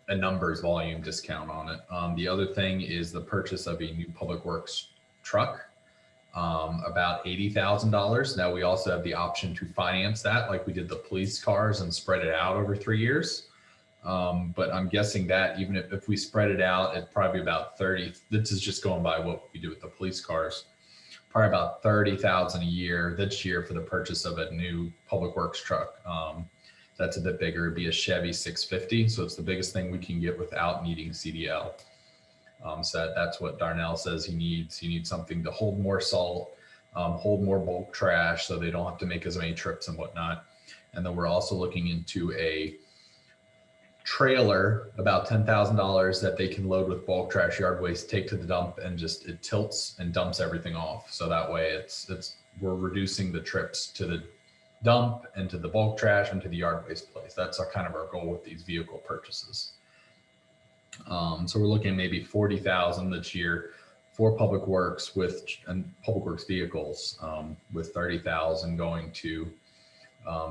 a numbers volume discount on it. The other thing is the purchase of a new public works truck. about $80,000. Now we also have the option to finance that like we did the police cars and spread it out over 3 years. But I'm guessing that even if we spread it out, it's probably about 30. This is just going by what we do with the police cars. Probably about 30,000 a year this year for the purchase of a new public works truck. That's a bit bigger. It'd be a Chevy 650. So it's the biggest thing we can get without needing CDL. So that's what Darnell says he needs. He needs something to hold more salt, hold more bulk trash so they don't have to make as many trips and whatnot. And then we're also looking into a trailer, about $10,000 that they can load with bulk trash, yard waste, take to the dump, and just it tilts and dumps everything off. So that way we're reducing the trips to the dump and to the bulk trash and to the yard waste place. That's kind of our goal with these vehicle purchases. So we're looking at maybe 40,000 this year for public works and public works vehicles, with 30,000 going to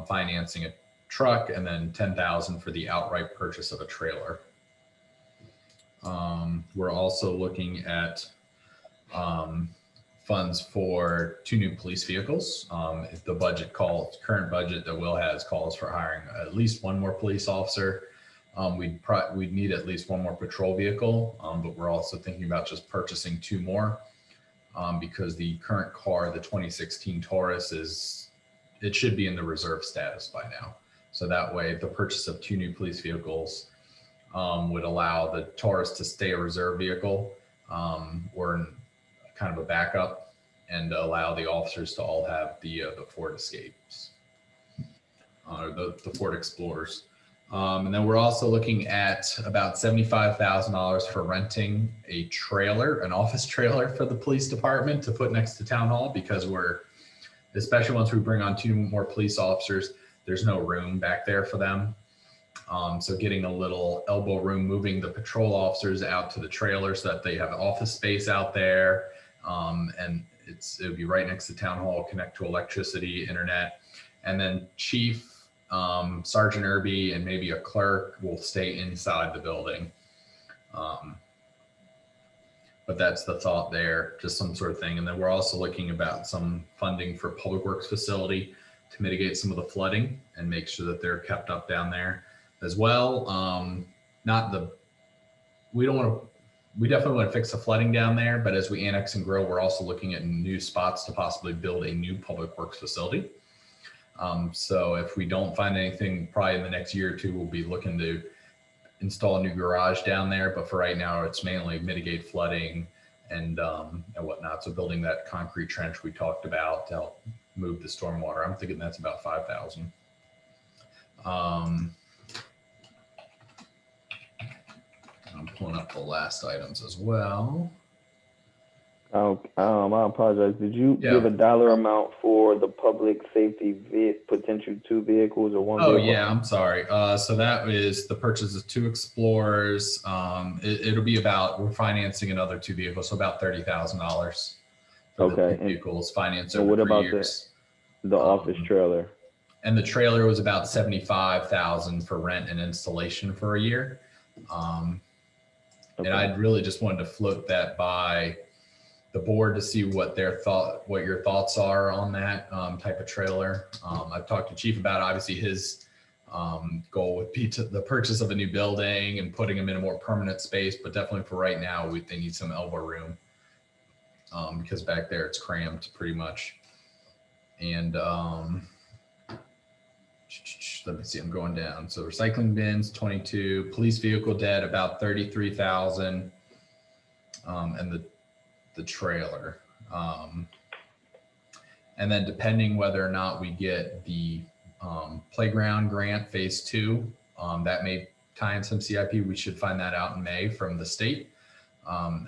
financing a truck, and then 10,000 for the outright purchase of a trailer. We're also looking at funds for 2 new police vehicles. If the current budget that Will has calls for hiring at least 1 more police officer. We'd need at least 1 more patrol vehicle, but we're also thinking about just purchasing 2 more because the current car, the 2016 Taurus, it should be in the reserve status by now. So that way the purchase of 2 new police vehicles would allow the Taurus to stay a reserve vehicle or kind of a backup, and allow the officers to all have the Ford Escapes or the Ford Explorers. And then we're also looking at about $75,000 for renting a trailer, an office trailer for the police department to put next to town hall, because especially once we bring on 2 more police officers, there's no room back there for them. So getting a little elbow room, moving the patrol officers out to the trailer so that they have office space out there. And it would be right next to town hall, connect to electricity, internet. And then Chief, Sergeant Irby, and maybe a clerk will stay inside the building. But that's the thought there, just some sort of thing. And then we're also looking about some funding for public works facility to mitigate some of the flooding and make sure that they're kept up down there as well. We definitely want to fix the flooding down there, but as we annex and grow, we're also looking at new spots to possibly build a new public works facility. So if we don't find anything, probably in the next year or 2, we'll be looking to install a new garage down there. But for right now, it's mainly mitigate flooding and whatnot. So building that concrete trench we talked about to help move the stormwater. I'm thinking that's about 5,000. I'm pulling up the last items as well. I apologize. Did you give a dollar amount for the public safety potential 2 vehicles or 1 vehicle? Oh yeah, I'm sorry. So that is the purchase of 2 Explorers. It'll be we're financing another 2 vehicles, so about $30,000. Okay. The vehicles financed over 3 years. The office trailer? And the trailer was about $75,000 for rent and installation for a year. And I really just wanted to float that by the board to see what your thoughts are on that type of trailer. I've talked to Chief about it. Obviously his goal would be the purchase of a new building and putting them in a more permanent space, but definitely for right now, they need some elbow room because back there it's cramped pretty much. And let me see, I'm going down. So recycling bins, 22, police vehicle debt, about 33,000, and the trailer. And then depending whether or not we get the playground grant phase 2, that may tie in some CIP. We should find that out in May from the state.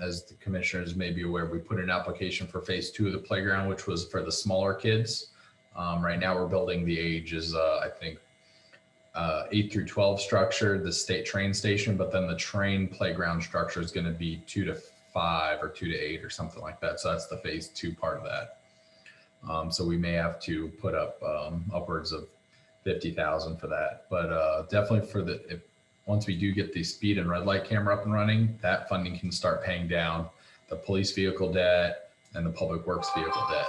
As the commissioners may be aware, we put an application for phase 2 of the playground, which was for the smaller kids. Right now we're building the ages, I think 8 through 12 structure, the state train station, but then the train playground structure is going to be 2 to 5 or 2 to 8 or something like that. So that's the phase 2 part of that. So we may have to put up upwards of 50,000 for that, but definitely once we do get the speed and red light camera up and running, that funding can start paying down the police vehicle debt, and the public works vehicle debt.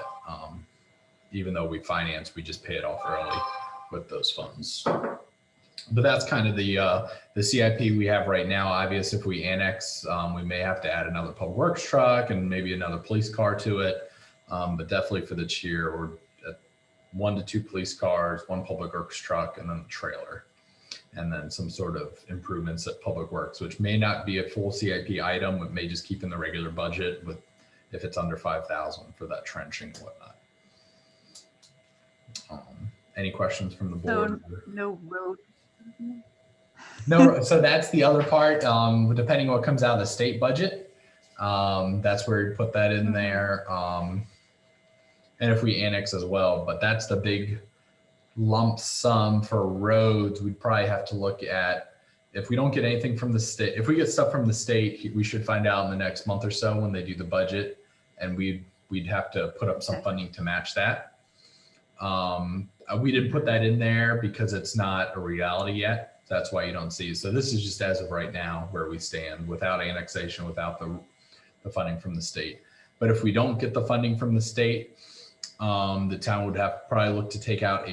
Even though we finance, we just pay it off early with those funds. But that's kind of the CIP we have right now. Obviously, if we annex, we may have to add another public works truck and maybe another police car to it. But definitely for this year, we're at 1 to 2 police cars, 1 public works truck, and then the trailer. And then some sort of improvements at public works, which may not be a full CIP item. It may just keep in the regular budget with if it's under 5,000 for that trenching and whatnot. Any questions from the board? So no road. No, so that's the other part. Depending on what comes out of the state budget, that's where you put that in there. And if we annex as well, but that's the big lump sum for roads. We'd probably have to look at, if we don't get anything from the state, if we get stuff from the state, we should find out in the next month or so when they do the budget, and we'd have to put up some funding to match that. We didn't put that in there because it's not a reality yet. That's why you don't see. So this is just as of right now where we stand without annexation, without the funding from the state. But if we don't get the funding from the state, the town would have probably look to take out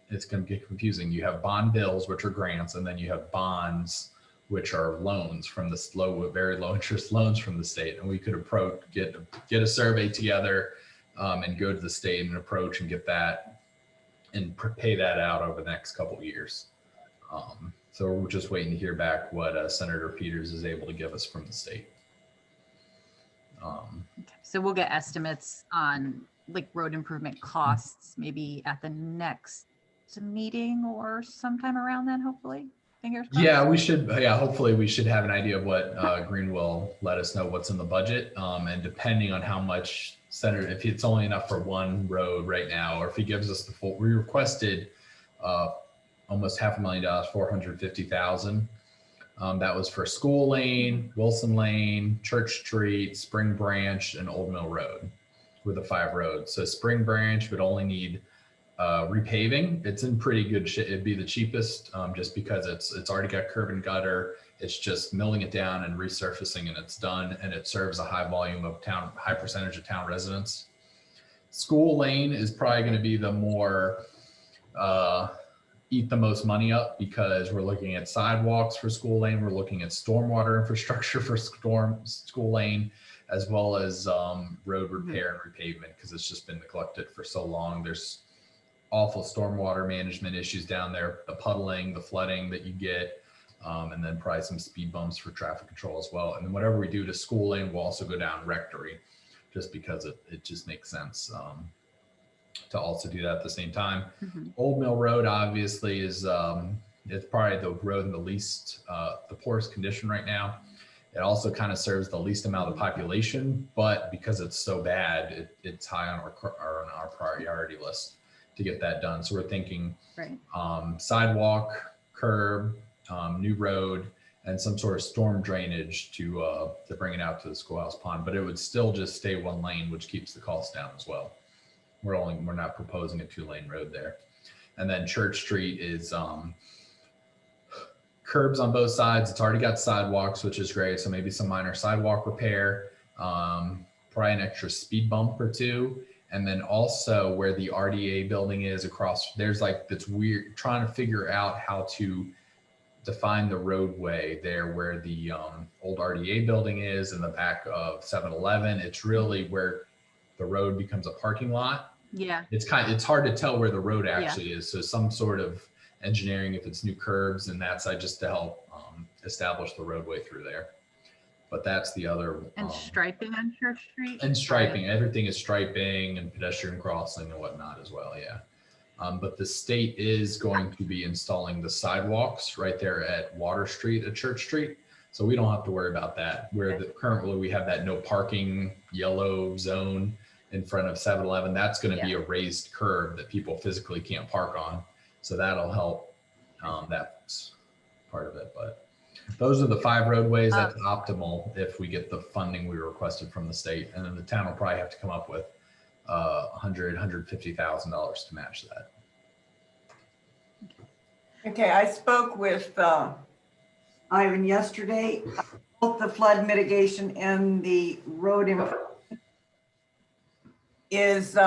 it's going to get confusing. You have bond bills, which are grants, and then you have bonds, which are loans from the very low interest loans from the state. And we could get a survey together and go to the state and approach and get that and pay that out over the next couple of years. So we're just waiting to hear back what Senator Peters is able to give us from the state. So we'll get estimates on like road improvement costs, maybe at the next meeting or sometime around then, hopefully. Fingers crossed. Yeah, we should. Yeah, hopefully we should have an idea of what Green will let us know what's in the budget, and depending on how much Senator, if it's only enough for 1 road right now, or if he gives us the full, we requested almost $500,000, 450,000. That was for School Lane, Wilson Lane, Church Street, Spring Branch, and Old Mill Road, with the 5 roads. So Spring Branch would only need repaving. It's in pretty good shape. It'd be the cheapest, just because it's already got curb and gutter. It's just milling it down and resurfacing, and it's done. And it serves a high percentage of town residents. School Lane is probably going to be the more eat the most money up, because we're looking at sidewalks for School Lane. We're looking at stormwater infrastructure for School Lane, as well as road repair and repavement, because it's just been neglected for so long. There's awful stormwater management issues down there, the puddling, the flooding that you get, and then probably some speed bumps for traffic control as well. And then whatever we do to School Lane, we'll also go down Rectory, just because it just makes sense to also do that at the same time. Old Mill Road obviously is it's probably the road in the least, the poorest condition right now. It also kind of serves the least amount of population, but because it's so bad, it's high on our priority list to get that done. So we're thinking sidewalk, curb, new road, and some sort of storm drainage to bring it out to the schoolhouse pond. But it would still just stay 1 lane, which keeps the cost down as well. We're not proposing a 2-lane road there. And then Church Street is curbs on both sides. It's already got sidewalks, which is great. So maybe some minor sidewalk repair, probably an extra speed bump or 2. And then also where the RDA building is across, there's like this weird, trying to figure out how to define the roadway there where the old RDA building is in the back of 7-Eleven. It's really where the road becomes a parking lot. Yeah. It's hard to tell where the road actually is. So some sort of engineering, if it's new curbs and that side, just to help establish the roadway through there. But that's the other. And striping on Church Street? And striping, everything is striping and pedestrian crossing and whatnot as well, yeah. But the state is going to be installing the sidewalks right there at Water Street at Church Street. So we don't have to worry about that. Currently we have that no parking yellow zone in front of 7-Eleven. That's going to be a raised curb that people physically can't park on. So that'll help that's part of it. But those are the 5 roadways. That's optimal if we get the funding we requested from the state. And then the town will probably have to come up with $150,000 to match that. Okay, I spoke with Ivan yesterday, both the flood mitigation and the road is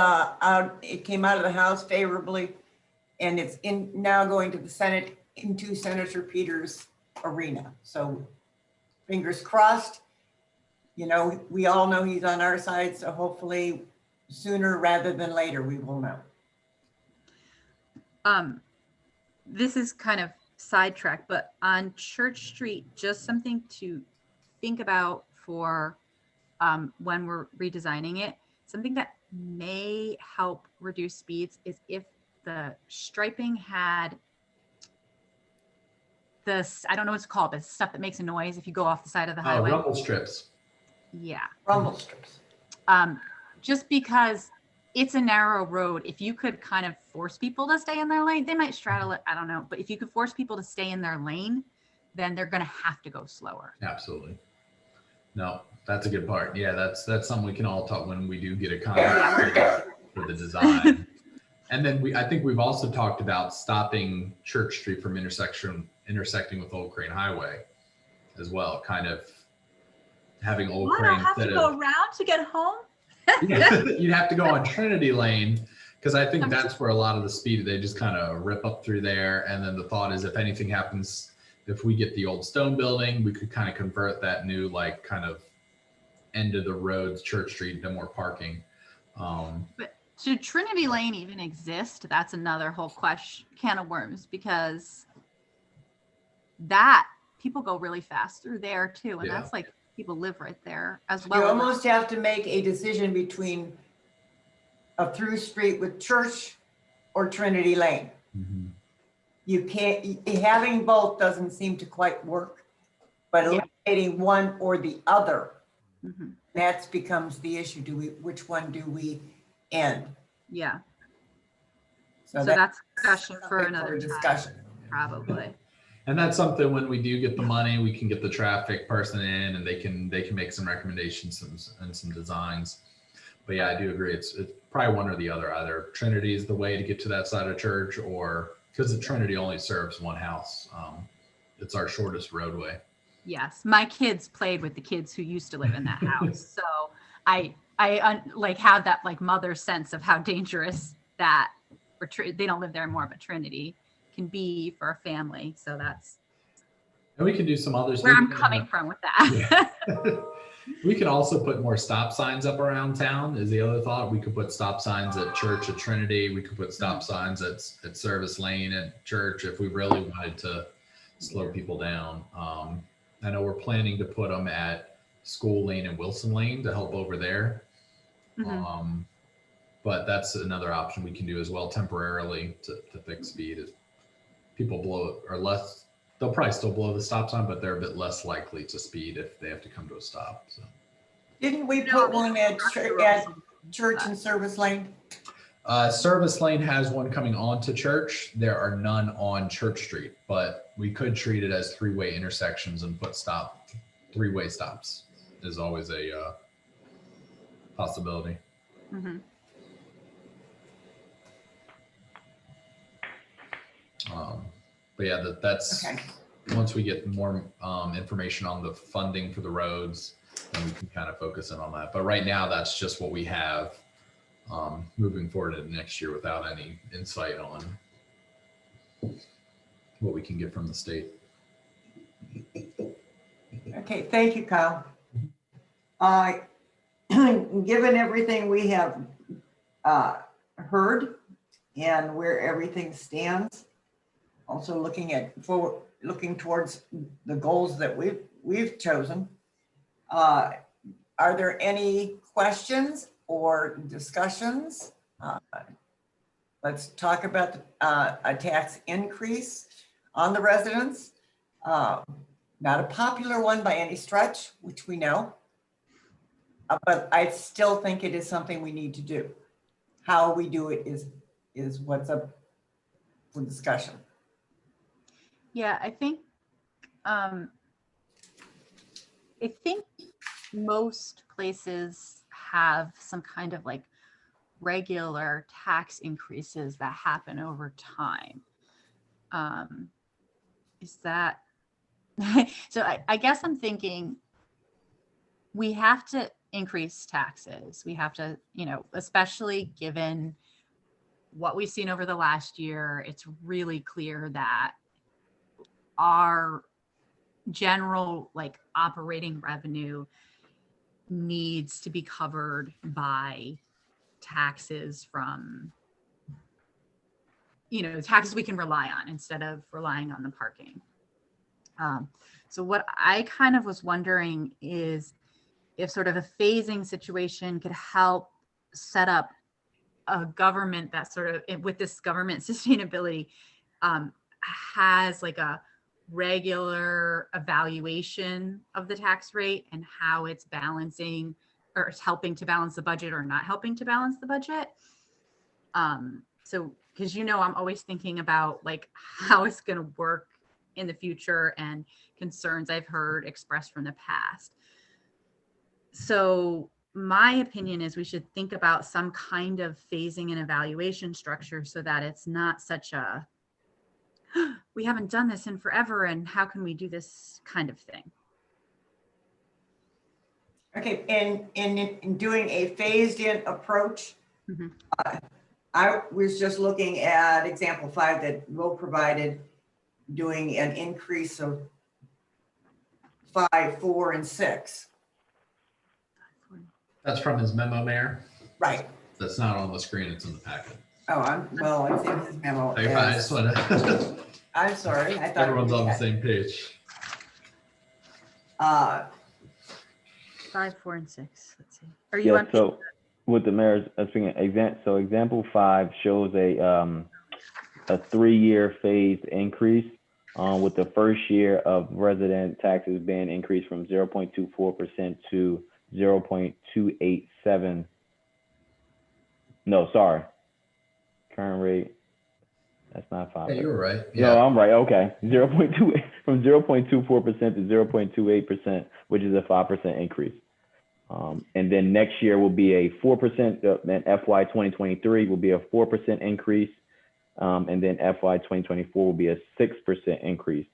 it came out of the House favorably, and it's now going to the Senate into Senator Peters' arena. So fingers crossed. You know, we all know he's on our side, so hopefully sooner rather than later we will know. This is kind of sidetracked, but on Church Street, just something to think about for when we're redesigning it. Something that may help reduce speeds is if the striping had this, I don't know what it's called, but stuff that makes a noise if you go off the side of the highway. Rumble strips. Yeah. Rumble strips. Just because it's a narrow road, if you could kind of force people to stay in their lane, they might straddle it, I don't know. But if you could force people to stay in their lane, then they're going to have to go slower. Absolutely. No, that's a good part. Yeah, that's something we can all talk when we do get a contract for the design. And then I think we've also talked about stopping Church Street from intersecting with Old Crane Highway as well, kind of having Old Crane. I don't have to go around to get home. You'd have to go on Trinity Lane, because I think that's where a lot of the speed, they just kind of rip up through there. And then the thought is if anything happens, if we get the old stone building, we could kind of convert that new, like, kind of end of the road Church Street to more parking. But should Trinity Lane even exist? That's another whole can of worms, because that people go really fast through there too. And that's like, people live right there as well. You almost have to make a decision between a through street with Church or Trinity Lane. Mm-hmm. You can't, having both doesn't seem to quite work, but eliminating one or the other, that becomes the issue. Which one do we end? Yeah. So that's discussion for another discussion. Probably. And that's something when we do get the money, we can get the traffic person in and they can make some recommendations and some designs. But yeah, I do agree. It's probably one or the other. Either Trinity is the way to get to that side of Church, or because the Trinity only serves one house. It's our shortest roadway. Yes. My kids played with the kids who used to live in that house. So I like have that like mother sense of how dangerous that, they don't live there anymore, but Trinity can be for a family. So that's, and we can do some others. Where I'm coming from with that. Yeah. We can also put more stop signs up around town is the other thought. We could put stop signs at Church, at Trinity. We could put stop signs at Service Lane at Church if we really wanted to slow people down. I know we're planning to put them at School Lane and Wilson Lane to help over there. But that's another option we can do as well temporarily to fix speed. Is people blow or less, they'll probably still blow the stop sign, but they're a bit less likely to speed if they have to come to a stop. So Didn't we put one at Church and Service Lane? Service Lane has one coming onto Church. There are none on Church Street, but we could treat it as three-way intersections and put three-way stops is always a possibility. But yeah, that's okay. Once we get more information on the funding for the roads, then we can kind of focus in on that. But right now, that's just what we have moving forward into next year without any insight on what we can get from the state. Okay, thank you, Kyle. Given everything we have heard and where everything stands, also looking towards the goals that we've chosen, are there any questions or discussions? Let's talk about a tax increase on the residents. Not a popular one by any stretch, which we know, but I still think it is something we need to do. How we do it is what's up for discussion. Yeah, I think most places have some kind of like regular tax increases that happen over time. Is that so? I guess I'm thinking we have to increase taxes. We have to, you know, especially given what we've seen over the last year, it's really clear that our general like operating revenue needs to be covered by taxes from, you know, taxes we can rely on instead of relying on the parking. So what I kind of was wondering is if sort of a phasing situation could help set up a government that sort of, with this government sustainability, has like a regular evaluation of the tax rate and how it's balancing or it's helping to balance the budget or not helping to balance the budget. So, because you know, I'm always thinking about like how it's going to work in the future and concerns I've heard expressed from the past. So my opinion is we should think about some kind of phasing and evaluation structure so that it's not such a, we haven't done this in forever and how can we do this kind of thing. Okay, and in doing a phased in approach, I was just looking at example 5 that Will provided, doing an increase of 5, 4, and 6. That's from his memo, Mayor. Right. That's not on the screen, it's in the packet. Oh, well, it's in his memo. I just want to, I'm sorry. I thought everyone's on the same page. 5, 4, and 6. Let's see. Are you on? So with the mayor's speaking, so example 5 shows a 3-year phased increase, with the first year of resident taxes being increased from 0.24% to 0.287. No, sorry. Current rate. That's not 5. Yeah, you were right. No, I'm right. Okay. 0.2 from 0.24% to 0.28%, which is a 5% increase. And then next year will be a 4%, then FY 2023 will be a 4% increase. And then FY 2024 will be a 6% increase.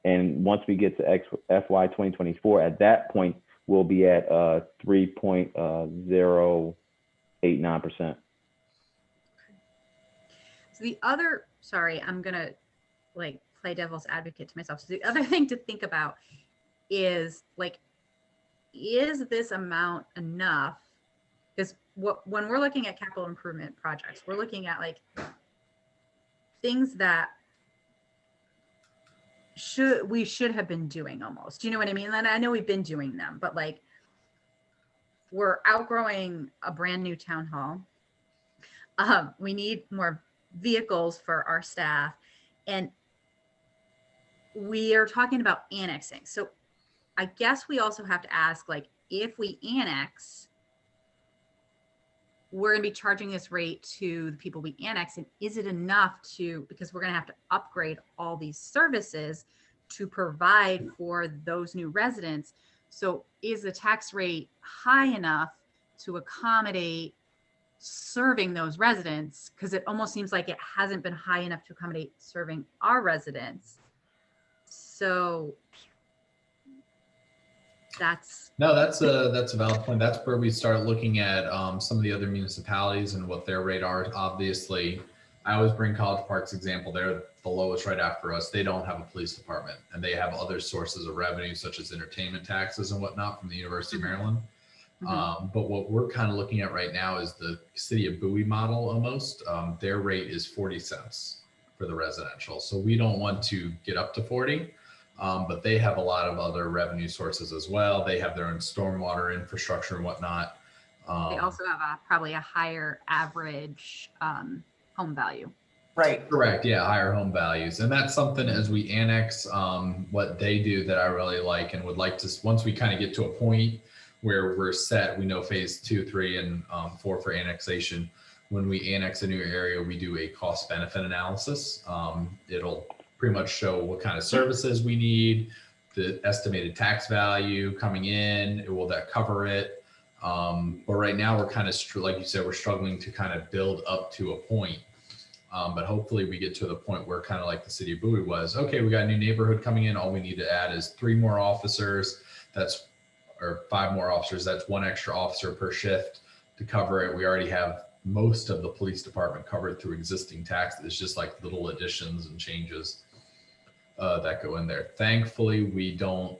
And once we get to FY 2024, at that point, we'll be at 3.089%. So the other, sorry, I'm going to like play devil's advocate to myself. So the other thing to think about is like, is this amount enough? Because when we're looking at capital improvement projects, we're looking at like things that we should have been doing almost. Do you know what I mean? And I know we've been doing them, but like we're outgrowing a brand new town hall. We need more vehicles for our staff, and we are talking about annexing. So I guess we also have to ask, like, if we annex, we're going to be charging this rate to the people we annex, and is it enough to, because we're going to have to upgrade all these services to provide for those new residents. So is the tax rate high enough to accommodate serving those residents? Because it almost seems like it hasn't been high enough to accommodate serving our residents. So that's a valid point. That's where we start looking at some of the other municipalities and what their rate are. Obviously, I always bring College Park's example. They're the lowest right after us. They don't have a police department, and they have other sources of revenue such as entertainment taxes and whatnot from the University of Maryland. But what we're kind of looking at right now is the city of Bowie model almost. Their rate is 40 cents for the residential. So we don't want to get up to 40. But they have a lot of other revenue sources as well. They have their own stormwater infrastructure and whatnot. they also have probably a higher average home value. Right. Correct. Yeah, higher home values. And that's something as we annex what they do that I really like and would like to, once we kind of get to a point where we're set, we know phase 2, 3, and 4 for annexation. When we annex a new area, we do a cost benefit analysis. It'll pretty much show what kind of services we need, the estimated tax value coming in, will that cover it? But right now we're kind of, like you said, we're struggling to kind of build up to a point. But hopefully we get to the point where kind of like the city of Bowie was, okay, we got a new neighborhood coming in. All we need to add is 3 more officers. That's or 5 more officers. That's 1 extra officer per shift to cover it. We already have most of the police department covered through existing taxes. It's just like little additions and changes that go in there. Thankfully, we don't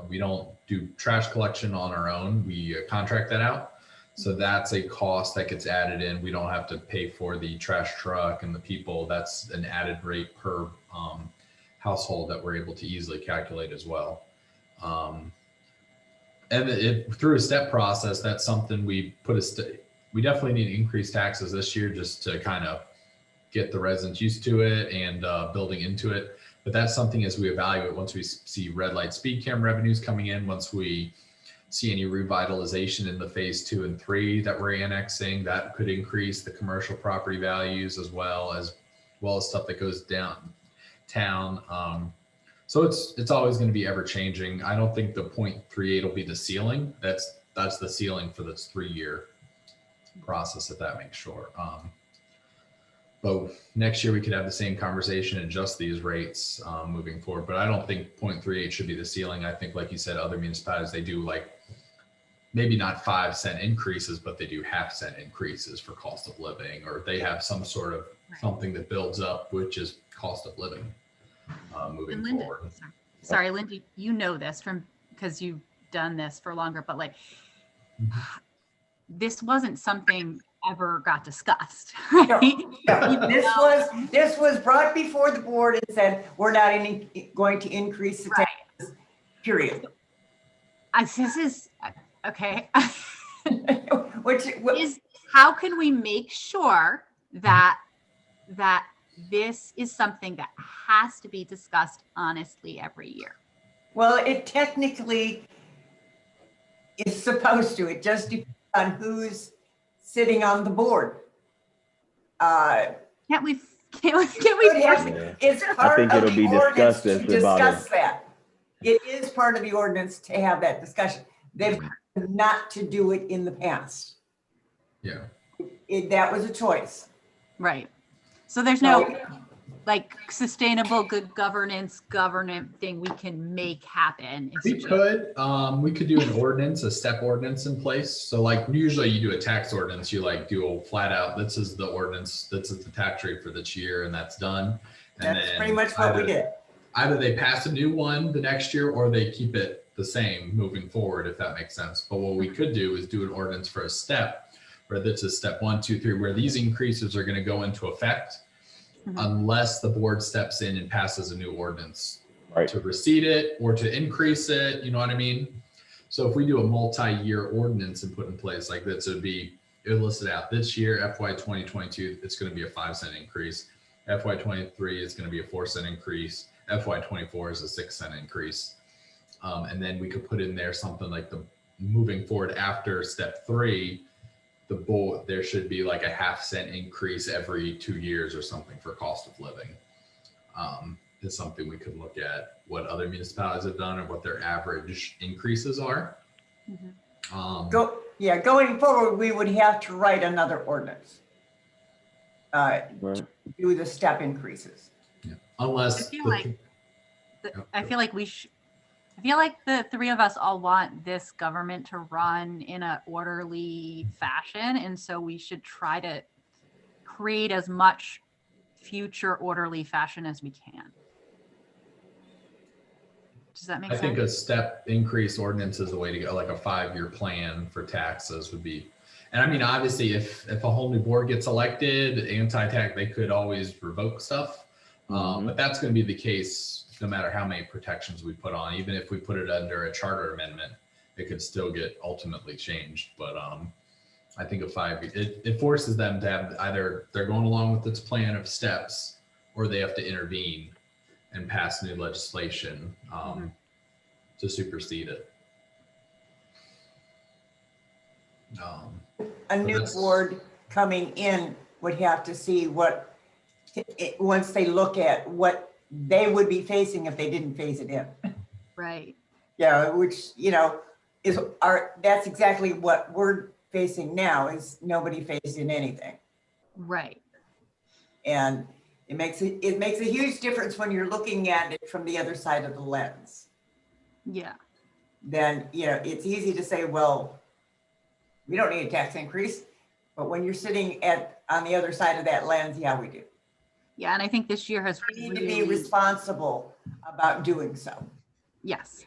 we don't do trash collection on our own. We contract that out. So that's a cost that gets added in. We don't have to pay for the trash truck and the people. That's an added rate per household that we're able to easily calculate as well. And through a step process, that's something we we definitely need to increase taxes this year just to kind of get the residents used to it and building into it. But that's something as we evaluate, once we see red light speed cam revenues coming in, once we see any revitalization in the phase 2 and 3 that we're annexing, that could increase the commercial property values as well as stuff that goes downtown. So it's always going to be ever changing. I don't think the 0.38 will be the ceiling. That's the ceiling for this 3-year process, if that makes sure. But next year we could have the same conversation and adjust these rates moving forward. But I don't think 0.38 should be the ceiling. I think, like you said, other municipalities, they do like maybe not 5-cent increases, but they do half-cent increases for cost of living, or they have some sort of something that builds up, which is cost of living moving forward. Sorry, Linda, you know this because you've done this for longer, but like this wasn't something ever got discussed, right? No. This was brought before the board and said, we're not going to increase the taxes, period. This is, okay. Which is, how can we make sure that this is something that has to be discussed honestly every year? Well, it technically is supposed to. It just depends on who's sitting on the board. Can't we force Yeah. It's I part think of it'll the be ordinance discussed to as about discuss that. It is part of the ordinance to have that discussion. They've not to do it in the past. Yeah. That was a choice. Right. So there's no like sustainable good governance thing we can make happen. We could do an ordinance, a step ordinance in place. So like usually you do a tax ordinance, you like do a flat out, this is the ordinance, this is the tax rate for this year, and that's done. And that's pretty much what we did. Either they pass a new one the next year or they keep it the same moving forward, if that makes sense. But what we could do is do an ordinance for a step, where this is step 1, 2, 3, where these increases are going to go into effect unless the board steps in and passes a new ordinance to recede it or to increase it. You know what I mean? So if we do a multi-year ordinance and put in place like this, it would list it out. This year, FY 2022, it's going to be a 5-cent increase. FY 23 is going to be a 4-cent increase. FY 24 is a 6-cent increase. And then we could put in there something like the moving forward after step 3, there should be like a 0.5-cent increase every 2 years or something for cost of living. Is something we could look at what other municipalities have done and what their average increases are. Going forward, we would have to write another ordinance. Do the step increases. Yeah. Unless I feel like the 3 of us all want this government to run in an orderly fashion. And so we should try to create as much future orderly fashion as we can. Does that make sense? I think a step increase ordinance is the way to go, like a 5-year plan for taxes would be. And I mean, obviously, if a whole new board gets elected, anti-tax, they could always revoke stuff. But that's going to be the case no matter how many protections we put on. Even if we put it under a charter amendment, it could still get ultimately changed. But I think it forces them to have either they're going along with its plan of steps, or they have to intervene and pass new legislation to supersede it. A new board coming in would have to see once they look at what they would be facing if they didn't phase it in. Right. Yeah, which, that's exactly what we're facing now, is nobody phased in anything. Right. And it makes a huge difference when you're looking at it from the other side of the lens. Yeah. then, it's easy to say, well, we don't need a tax increase. But when you're sitting on the other side of that lens, yeah, we do. Yeah, and I think this year has We need to be really, responsible about doing so. yes.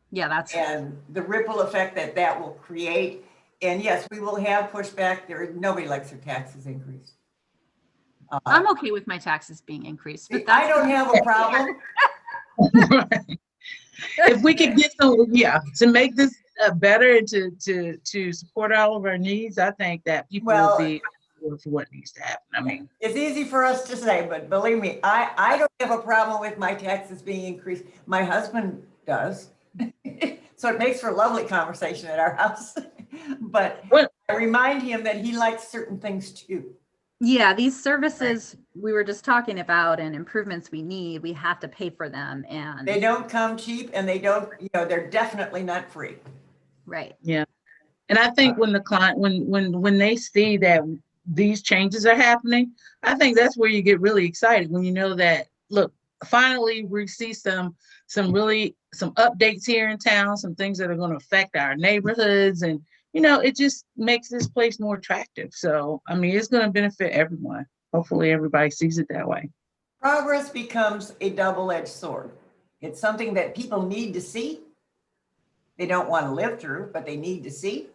Yeah, that's, And the ripple effect that will create. And yes, we will have pushback. Nobody likes their taxes increased. I'm okay with my taxes being increased, but I that's, don't have a problem. Right. If we could get to make this better and to support all of our needs, I think that people will be for what needs to happen. I mean, It's easy for us to say, but believe me, I don't have a problem with my taxes being increased. My husband does. So it makes for a lovely conversation at our house. But I remind him that he likes certain things too. yeah, these services we were just talking about and improvements we need, we have to pay for them, and They don't come cheap, and they don't, they're definitely not free. right. yeah. And I think when the client, when they see that these changes are happening, I think that's where you get really excited when you know that, look, finally we see some updates here in town, some things that are going to affect our neighborhoods, and it just makes this place more attractive. So, I mean, it's going to benefit everyone. Hopefully everybody sees it that way. Progress becomes a double-edged sword. It's something that people need to see. They don't want to live through, but they need to see.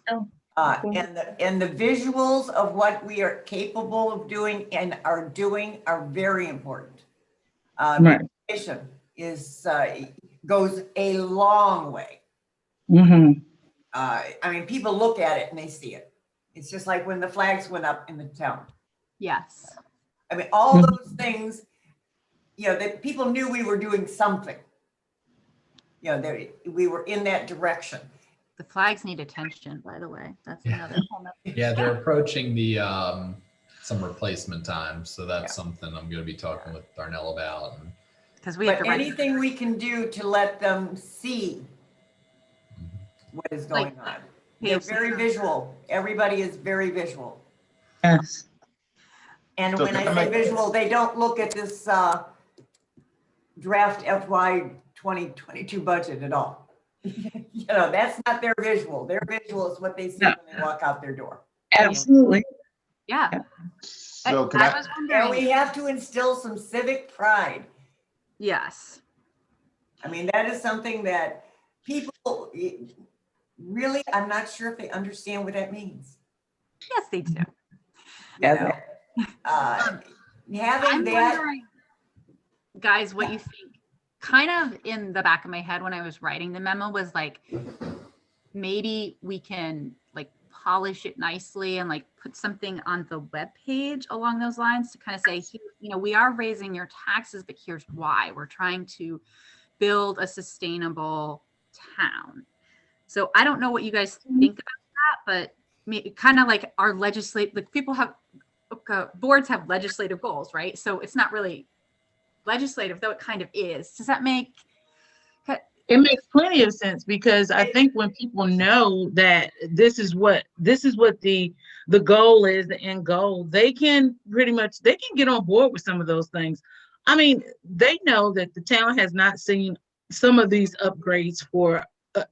And the visuals of what we are capable of doing and are doing are very important. Right. Visualization goes a long way. Mm-hmm. I mean, people look at it and they see it. It's just like when the flags went up in the town. Yes. I mean, all those things, that people knew we were doing something. We were in that direction. The flags need attention, by the way. That's another whole nother. Yeah, they're approaching the some replacement time, so that's something I'm going to be talking with Darnell about. Because we have to anything we can do to let them see what is going on. They're very visual. Everybody is very visual. Yes. And So when I can I say make- visual, they don't look at this draft FY 2022 budget at all. That's not their visual. Their visual is what they see when they walk out their door. Absolutely. Yeah. So can I was And wondering. we have to instill some civic pride. Yes. I mean, that is something that people really, I'm not sure if they understand what that means. Yes, they do. Having I'm that. wondering, guys, what you think. Kind of in the back of my head when I was writing the memo was like, maybe we can like polish it nicely and like put something on the webpage along those lines to kind of say, we are raising your taxes, but here's why. We're trying to build a sustainable town. So I don't know what you guys think about that, but kind of like our people have, boards have legislative goals, right? So it's not really legislative, though it kind of is. Does that make? It makes plenty of sense, because I think when people know that this is what the goal is, the end goal, they can get on board with some of those things. I mean, they know that the town has not seen some of these upgrades for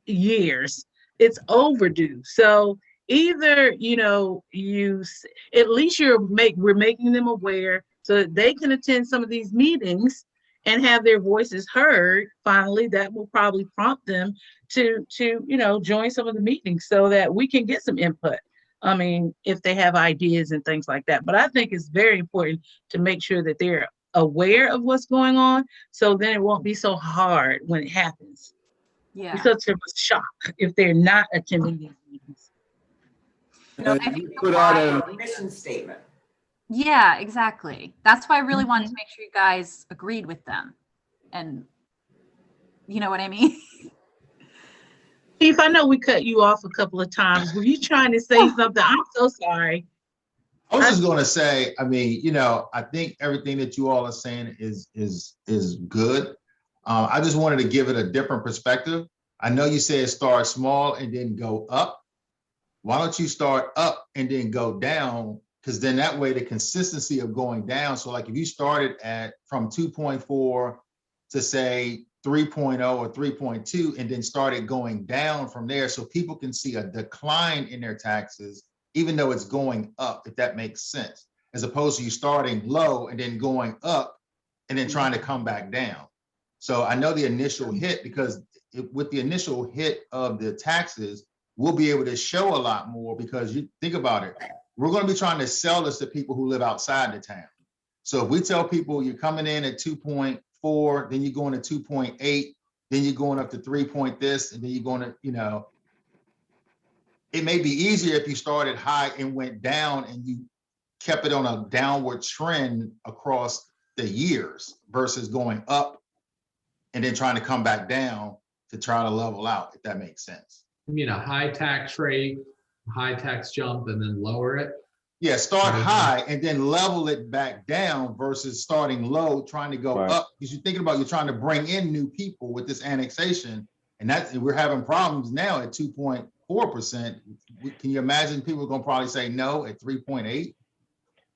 years. It's overdue. So either, at least we're making them aware so that they can attend some of these meetings and have their voices heard. Finally, that will probably prompt them to join some of the meetings so that we can get some input. I mean, if they have ideas and things like that. But I think it's very important to make sure that they're aware of what's going on, so then it won't be so hard when it happens. Yeah. It's such a shock if they're not attending these meetings. You put out a Mission statement. Yeah, exactly. That's why I really wanted to make sure you guys agreed with them. And you know what I mean? Steve, I know we cut you off a couple of times. Were you trying to say something? I'm so sorry. I was just going to say, I mean, I think everything that you all are saying is good. I just wanted to give it a different perspective. I know you said start small and then go up. Why don't you start up and then go down? Because then that way the consistency of going down. So like if you started from 2.4 to say 3.0 or 3.2 and then started going down from there, so people can see a decline in their taxes, even though it's going up, if that makes sense, as opposed to you starting low and then going up and then trying to come back down. So I know the initial hit, because with the initial hit of the taxes, we'll be able to show a lot more, because you think about it, we're going to be trying to sell this to people who live outside the town. So if we tell people you're coming in at 2.4, then you're going to 2.8, then you're going up to 3 point this, and then you're going to, you know, it may be easier if you started high and went down and you kept it on a downward trend across the years versus going up and then trying to come back down to try to level out, if that makes sense. You mean a high tax rate, high tax jump, and then lower it? Yeah, start high and then level it back down versus starting low, trying to go up. Because you're thinking about, you're trying to bring in new people with this annexation, and we're having problems now at 2.4%. Can you imagine people are going to probably say no at 3.8?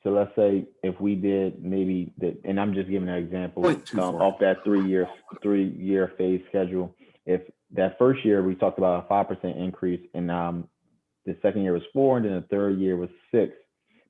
So let's say if we did maybe that, and I'm just giving an example off that three-year phase schedule. If that first year we talked about a 5% increase, and the second year was 4, and then the third year was 6.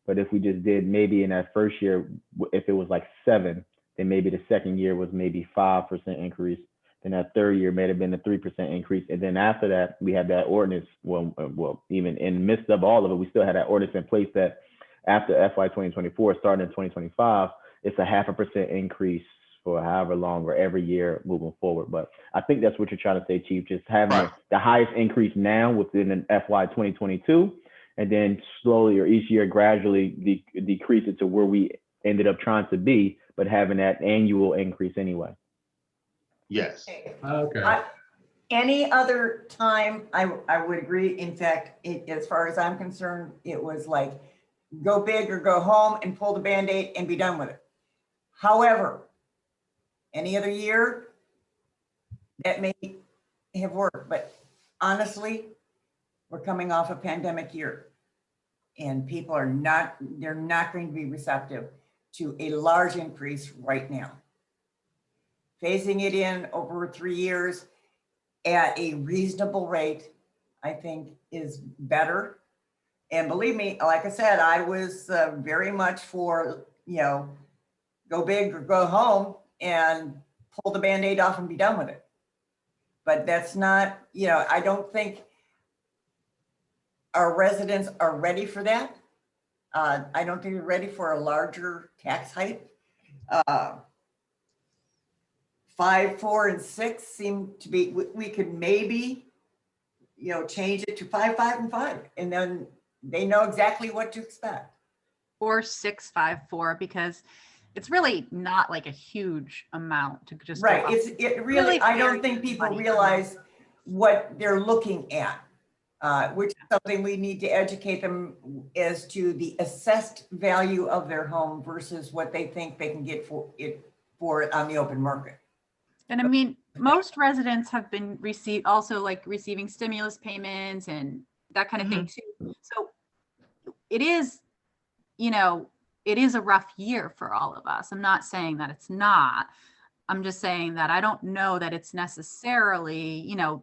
But if we just did maybe in that first year, if it was like 7, then maybe the second year was maybe 5% increase. Then that third year may have been a 3% increase. And then after that, we had that ordinance. Well, even in the midst of all of it, we still had that ordinance in place that after FY 2024, starting in 2025, it's a 0.5% increase for however long or every year moving forward. But I think that's what you're trying to say, Chief, just having the highest increase now within an FY 2022, and then slowly or each year gradually decrease it to where we ended up trying to be, but having that annual increase anyway. Yes. Okay. Any other time, I would agree. In fact, as far as I'm concerned, it was like, go big or go home and pull the Band-Aid and be done with it. However, any other year, that may have worked, but honestly, we're coming off a pandemic year, and people are not, they're not going to be receptive to a large increase right now. Phasing it in over 3 years at a reasonable rate, I think, is better. And believe me, like I said, I was very much for, you know, go big or go home and pull the Band-Aid off and be done with it. But that's not, you know, I don't think our residents are ready for that. I don't think they're ready for a larger tax hike. 5, 4, and 6 seem to be, we could maybe, you know, change it to 5, 5, and 5, and then they know exactly what to expect. Or 6, 5, 4, because it's really not like a huge amount to just right. go up. It really I don't think people realize what they're looking at, which is something we need to educate them as to the assessed value of their home versus what they think they can get for it on the open market. And I mean, most residents have been receiving stimulus payments and that kind of thing too. So it is, you know, it is a rough year for all of us. I'm not saying that it's not. I'm just saying that I don't know that it's necessarily, you know,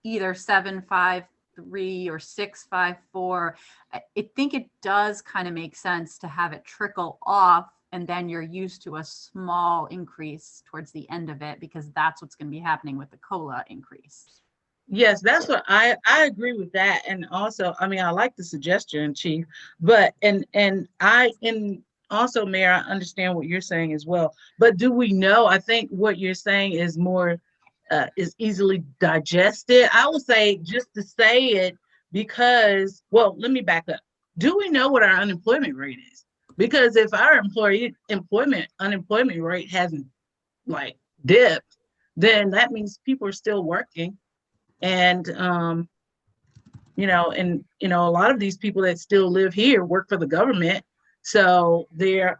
either 7, 5, 3 or 6, 5, 4. I think it does kind of make sense to have it trickle off, and then you're used to a small increase towards the end of it, because that's what's going to be happening with the COLA increase. Yes, that's what I agree with that. And also, I mean, I like the suggestion, Chief, but and also, Mayor, I understand what you're saying as well. But do we know? I think what you're saying is more is easily digested. I would say just to say it because, well, let me back up. Do we know what our unemployment rate is? Because if our unemployment rate hasn't like dipped, then that means people are still working. And, you know, a lot of these people that still live here work for the government. So they're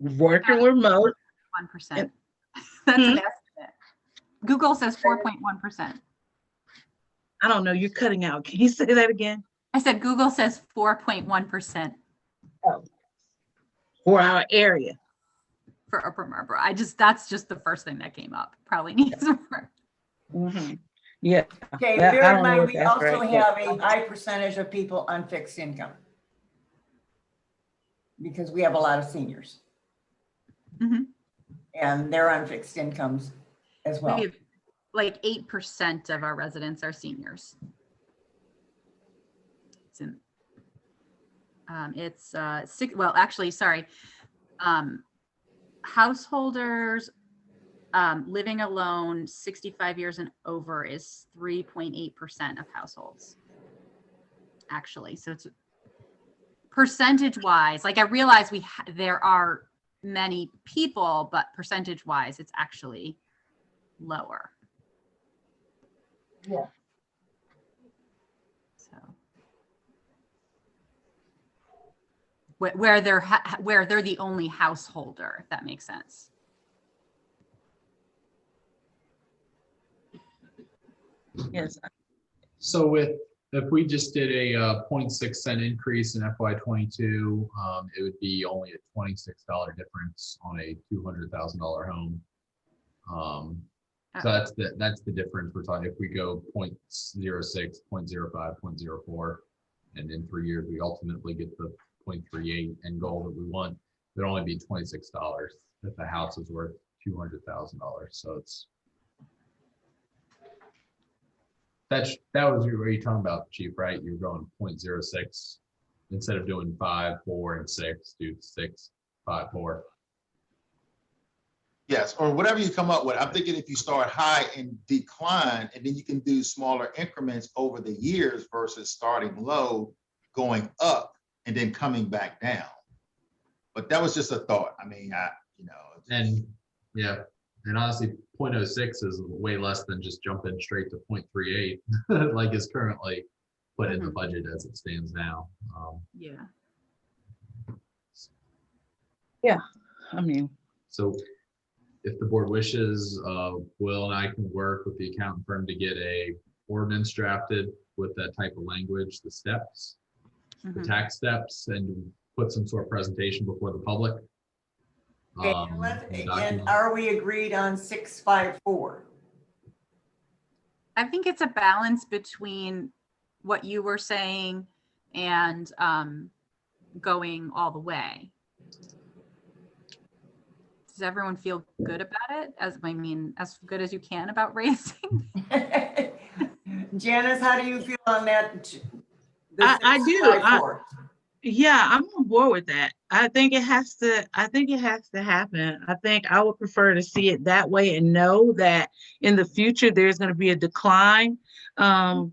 working remote. 1%. That's an estimate. Google says 4.1%. I don't know. You're cutting out. Can you say that again? I said Google says 4.1%. Oh. For our area. for Upper Marlboro. That's just the first thing that came up. Probably needs more. Mhm. Yeah. Okay, That- I bear in don't know mind, if we that's also right, but- have a high percentage of people on fixed income. Because we have a lot of seniors Mhm. and they're on fixed incomes as well. We have like 8% of our residents are seniors. It's six. Well, actually, sorry. Householders living alone 65 years and over is 3.8% of households. Actually, so it's percentage wise. Like I realize there are many people, but percentage wise, it's actually lower. Yeah. So where they're the only householder, if that makes sense. Yes. So if we just did a 0.6 cent increase in FY22, it would be only a $26 difference on a $200,000 home. So that's the difference we're talking. If we go 0.06, 0.05, 0.04, and in 3 years we ultimately get the 0.38 end goal that we want, it'd only be $26 if the house is worth $200,000. So it's that was what you're talking about, Chief, right? You're going 0.06 instead of doing 5, 4, and 6. Do 6, 5, 4. Yes, or whatever you come up with. I'm thinking if you start high and decline, and then you can do smaller increments over the years versus starting low, going up, and then coming back down. But that was just a thought. I mean, And yeah, and honestly, 0.06 is way less than just jumping straight to 0.38, like is currently put in the budget as it stands now. Yeah. I mean, So if the board wishes, Will and I can work with the accountant firm to get a ordinance drafted with that type of language, the steps, the tax steps, and put some sort of presentation before the public. And are we agreed on 654? I think it's a balance between what you were saying and going all the way. Does everyone feel good about it? As good as you can about raising? Janice, how do you feel on that? I do. Yeah, I'm on board with that. I think it has to happen. I think I would prefer to see it that way and know that in the future there's going to be a decline. And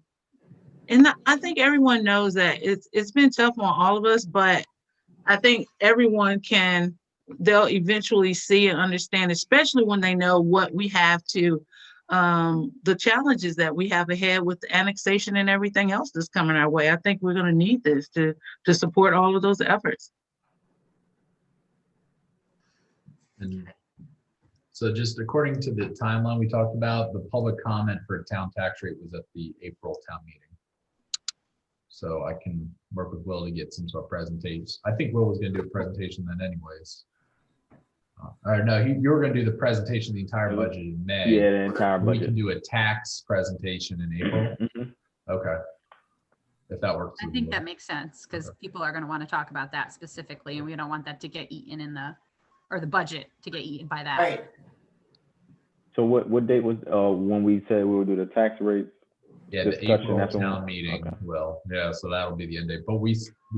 I think everyone knows that it's been tough on all of us, but I think everyone they'll eventually see and understand, especially when they know what we have to the challenges that we have ahead with the annexation and everything else that's coming our way. I think we're going to need this to support all of those efforts. And so just according to the timeline we talked about, the public comment for town tax rate was at the April town meeting. So I can work with Will to get some sort of presentations. I think Will was going to do a presentation then anyways. Or no, you were going to do the presentation of the entire budget in May. Yeah, the entire budget. We can do a tax presentation in April. Okay. If that works. I think that makes sense because people are going to want to talk about that specifically, and we don't want that to get eaten or the budget to get eaten by that. Right. So what date was when we said we would do the tax rates? Yeah, the April town meeting will. Yeah, so that'll be the end date. But we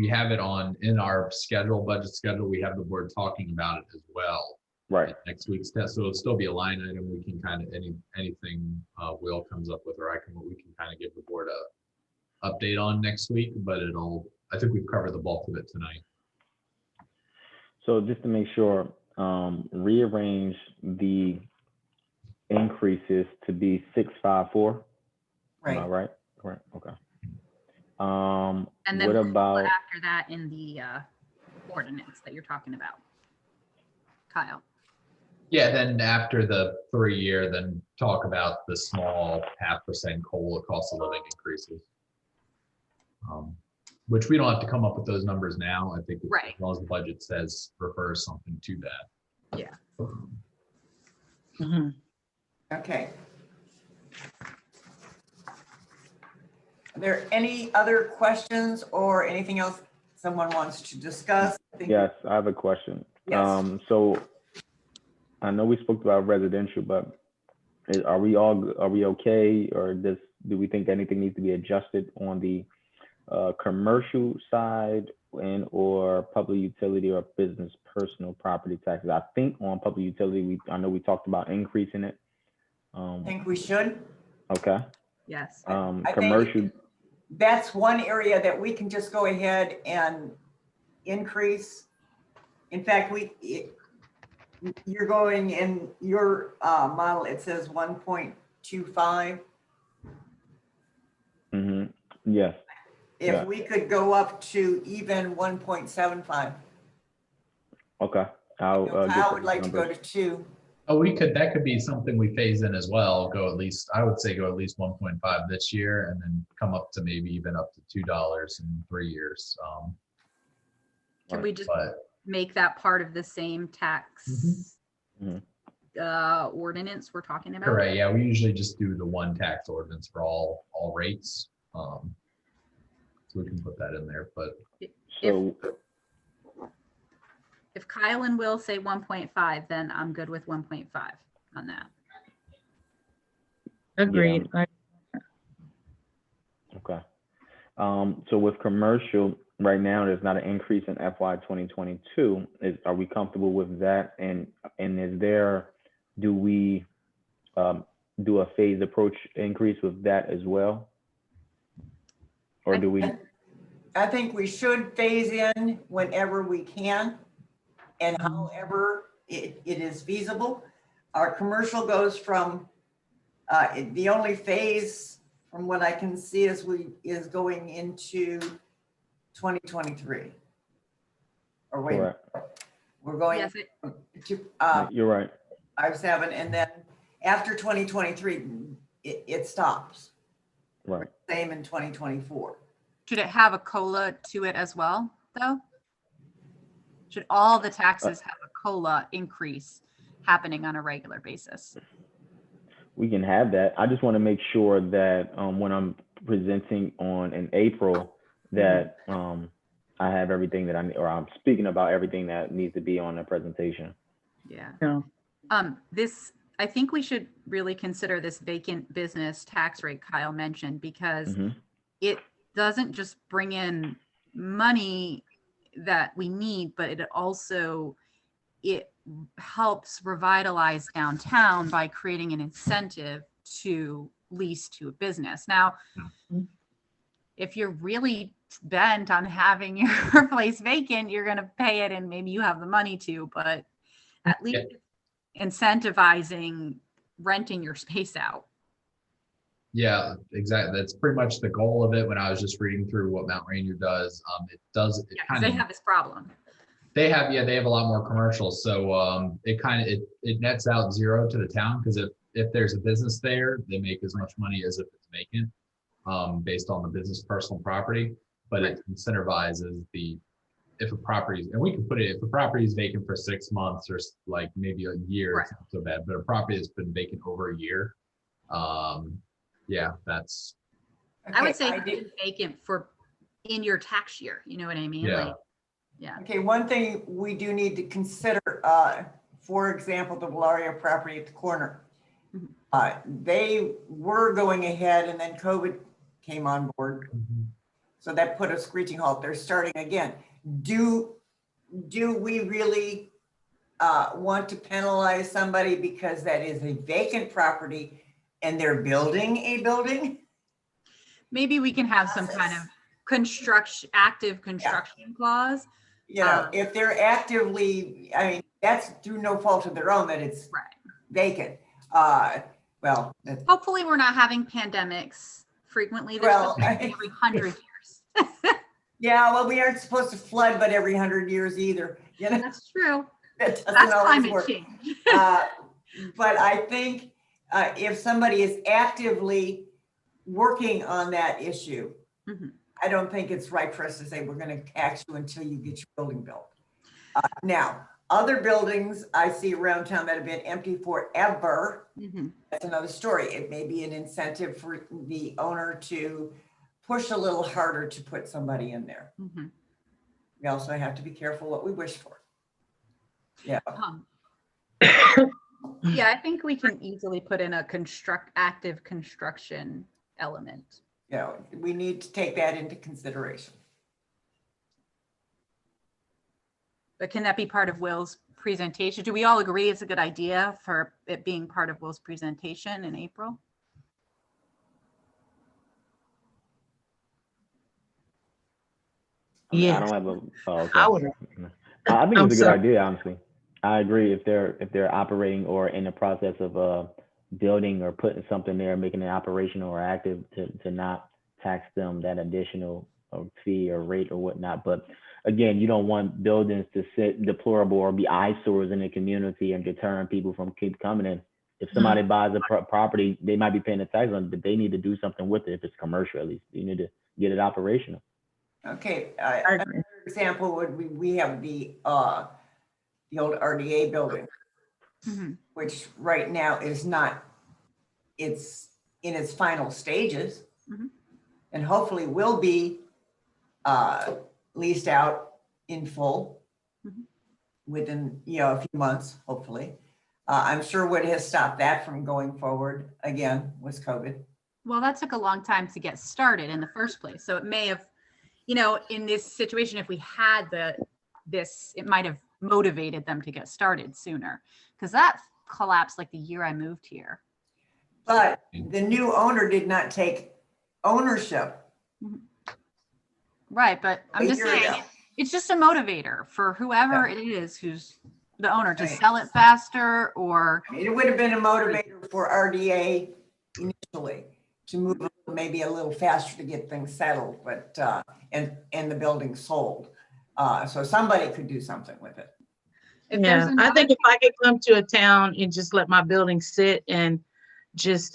have it in our budget schedule. We have the board talking about it as well. Right. Next week's test. So it'll still be a line item. We can kind of anything Will comes up with, or we can kind of give the board a update on next week. But I think we've covered the bulk of it tonight. So just to make sure, rearrange the increases to be 654. Right. Am I right? Correct. Okay. And then what about after that in the ordinance that you're talking about, Kyle? Yeah, then after the 3-year, then talk about the small 0.5% COLA cost of living increases. Which we don't have to come up with those numbers now. I think as long as the budget refers something to that. Yeah. Mhm. Okay. Are there any other questions or anything else someone wants to discuss? I think- Yes, I have a question. Yes. So I know we spoke about residential, but are we okay, or do we think anything needs to be adjusted on the commercial side and or public utility or business personal property taxes? I think on public utility, I know we talked about increasing it. I think we should. Okay. Yes. I think Commercial. that's one area that we can just go ahead and increase. In fact, you're going in your model, it says 1.25. Yes. If Yeah. we could go up to even 1.75. Okay. I'll get Kyle would those like to go numbers. to 2. Oh, that could be something we phase in as well. I would say go at least 1.5 this year and then come up to maybe even up to $2 in 3 years. Can we just But make that part of the same tax Mhm. ordinance we're talking about? correct, yeah, we usually just do the one tax ordinance for all rates. So we can put that in there, but So If Kyle and Will say 1.5, then I'm good with 1.5 on that. Agreed. okay. So with commercial right now, there's not an increase in FY 2022. Are we comfortable with that? And do we do a phased approach increase with that as well? Or do we? I think we should phase in whenever we can and however it is feasible. Our commercial goes from, the only phase from what I can see is going into 2023. Or wait, Correct. we're going Yes, to You're right. 5/7, and then after 2023, it stops. Right. Same in 2024. should it have a COLA to it as well, though? Should all the taxes have a COLA increase happening on a regular basis? We can have that. I just want to make sure that when I'm presenting in April, that I have everything that I need, or I'm speaking about everything that needs to be on the presentation. Yeah. Yeah. I think we should really consider this vacant business tax rate Kyle mentioned, because it doesn't just bring in money that we need, but it helps revitalize downtown by creating an incentive to lease to a business. Now, if you're really bent on having your place vacant, you're going to pay it and maybe you have the money to, but at least incentivizing renting your space out. yeah, exactly. That's pretty much the goal of it. When I was just reading through what Mount Rainier does, They have this problem. They have a lot more commercials. So it nets out zero to the town, because if there's a business there, they make as much money as if it's vacant, based on the business personal property. But it incentivizes if a property, and we can put it, if a property is vacant for 6 months or like maybe a year, it's not so bad. But a property that's been vacant over a year, that's. I would say vacant in your tax year. You know what I mean? Yeah. Okay, one thing we do need to consider, for example, the Valaria property at the corner. They were going ahead and then COVID came on board. So that put a screeching halt. They're starting again. Do we really want to penalize somebody because that is a vacant property and they're building a building? Maybe we can have some kind of active construction clause. You know, if they're actively, I mean, that's through no fault of their own that it's vacant. Well, hopefully we're not having pandemics frequently. Every 100 years. Yeah, well, we aren't supposed to flood, but every 100 years either. You know, that's true. That's climate change. But I think if somebody is actively working on that issue, I don't think it's right for us to say we're going to tax you until you get your building built. Now, Other buildings I see around town that have been empty forever. Mhm. That's another story. It may be an incentive for the owner to push a little harder to put somebody in there. Mhm. We also have to be careful what we wish for. Yeah. Yeah, I think we can easily put in a active construction element. You know, we need to take that into consideration. But can that be part of Will's presentation? Do we all agree it's a good idea for it being part of Will's presentation in April? I mean, I Yes, don't have a. Oh, okay. I would. I think I'm it's a good sorry. idea, honestly. I agree if they're operating or in the process of building or putting something there, making it operational or active, to not tax them that additional fee or rate or whatnot. But again, you don't want buildings to sit deplorable or be eyesores in the community and deterring people from keep coming in. If somebody buys a property, they might be paying a tax on it, but they need to do something with it. If it's commercial, at least you need to get it operational. Okay, I agree. another example would be, we have the old RDA building, Mhm. which right now is not, it's in its final stages. Mhm. And hopefully will be leased out in full Mhm. within, a few months, hopefully. I'm sure what has stopped that from going forward again was COVID. Well, that took a long time to get started in the first place. So it may have, in this situation, if we had this, it might have motivated them to get started sooner, because that collapsed like the year I moved here. But the new owner did not take ownership. Right, but I'm just A year saying, ago. it's just a motivator for whoever Yeah. it is who's the owner to Right. sell it faster, or It would have been a motivator for RDA initially to move maybe a little faster to get things settled, but, and the building sold. So somebody could do something with it. if there's Yeah, I another think if I could come to a town and just let my building sit and just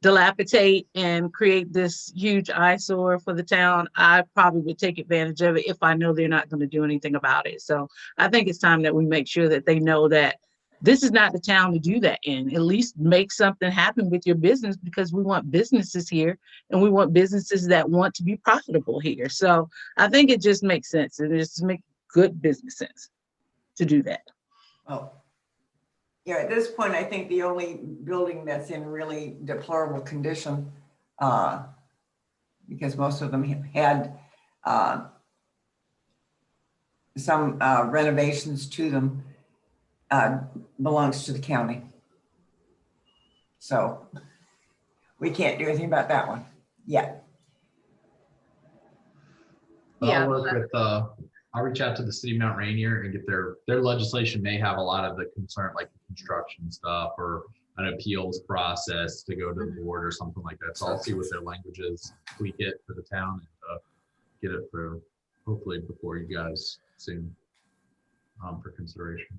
dilapidate and create this huge eyesore for the town, I probably would take advantage of it if I know they're not going to do anything about it. So I think it's time that we make sure that they know that this is not the town to do that in. At least make something happen with your business, because we want businesses here and we want businesses that want to be profitable here. So I think it just makes sense, and it just makes good business sense to do that. Oh. Yeah, at this point, I think the only building that's in really deplorable condition, because most of them had some renovations to them, belongs to the county. So we can't do anything about that one yet. But Yeah, I'll work with, I'll reach out to the city of Mount Rainier and get their legislation may have a lot of the concern, like construction stuff or an appeals process to go to the board or something like that. So I'll see what their language is, tweak it for the town, and get it for hopefully before you guys soon for consideration.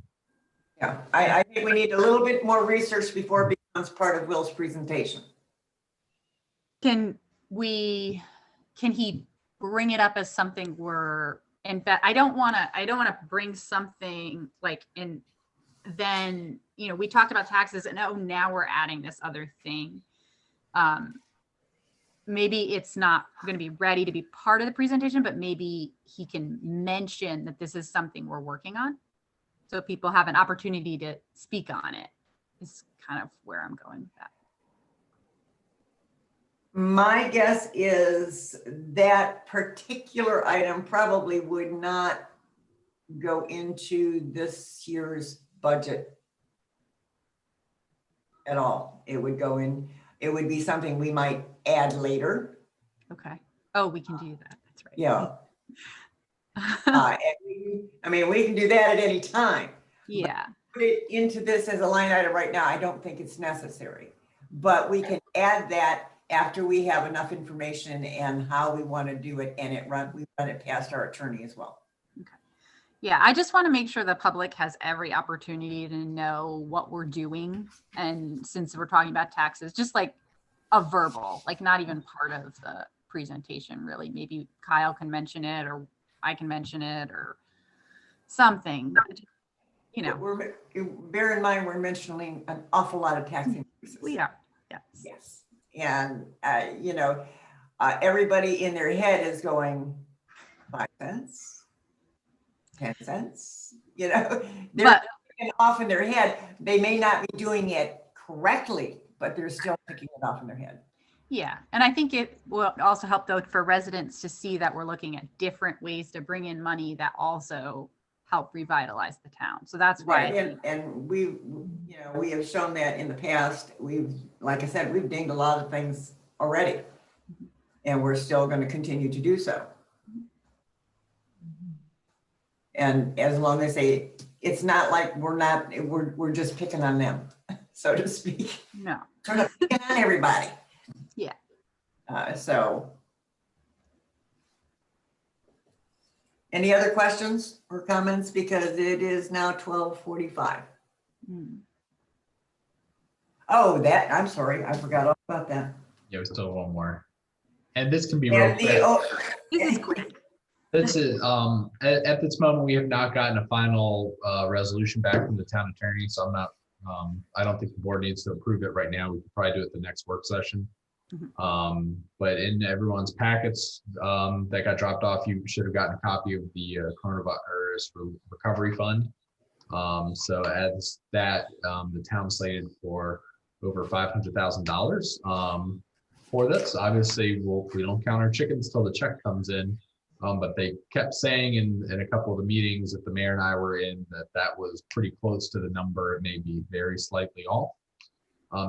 Yeah, I think we need a little bit more research before it becomes part of Will's presentation. can he bring it up as something in fact, I don't want to bring something like then, we talked about taxes and now we're adding this other thing. Maybe it's not going to be ready to be part of the presentation, but maybe he can mention that this is something we're working on, so people have an opportunity to speak on it. Is kind of where I'm going with that. My guess is that particular item probably would not go into this year's budget at all. It would go in, it would be something we might add later. Okay. Oh, we can do that. That's right. Yeah. We can do that at any time. Yeah. Put it into this as a line item right now, I don't think it's necessary. But we can add that after we have enough information and how we want to do it, and we run it past our attorney as well. Okay. Yeah, I just want to make sure the public has every opportunity to know what we're doing. And since we're talking about taxes, just like a verbal, like not even part of the presentation, really. Maybe Kyle can mention it, or I can mention it, or something. you know, bear in mind, we're mentioning an awful lot of tax increases. we are, yes. Yes, and, you know, everybody in their head is going 5 cents, 10 cents, you know, they're But picking it off in their head. They may not be doing it correctly, but they're still picking it off in their head. yeah, and I think it will also help though for residents to see that we're looking at different ways to bring in money that also help revitalize the town. So that's why. I Right, think- and we, you know, we have shown that in the past. We've, like I said, we've dinged a lot of things already. And we're still going to continue to do so. And as long as it's not like we're just picking on them, so to speak. No, Sort of picking on everybody. Yeah. So. Any other questions or comments? Because it is now 12:45. Mm. Oh, I'm sorry, I forgot all about that. Yeah, we still have one more. And this can be real And quick. This is quick. This is, at this moment, we have not gotten a final resolution back from the town attorney, so I'm not, I don't think the board needs to approve it right now. We could probably do it the next work session. But in everyone's packets that got dropped off, you should have gotten a copy of the coronavirus recovery fund. So as that, the town slated for over $500,000 for this. Obviously, we don't count our chickens till the check comes in. But they kept saying in a couple of the meetings that the mayor and I were in that was pretty close to the number. It may be very slightly off.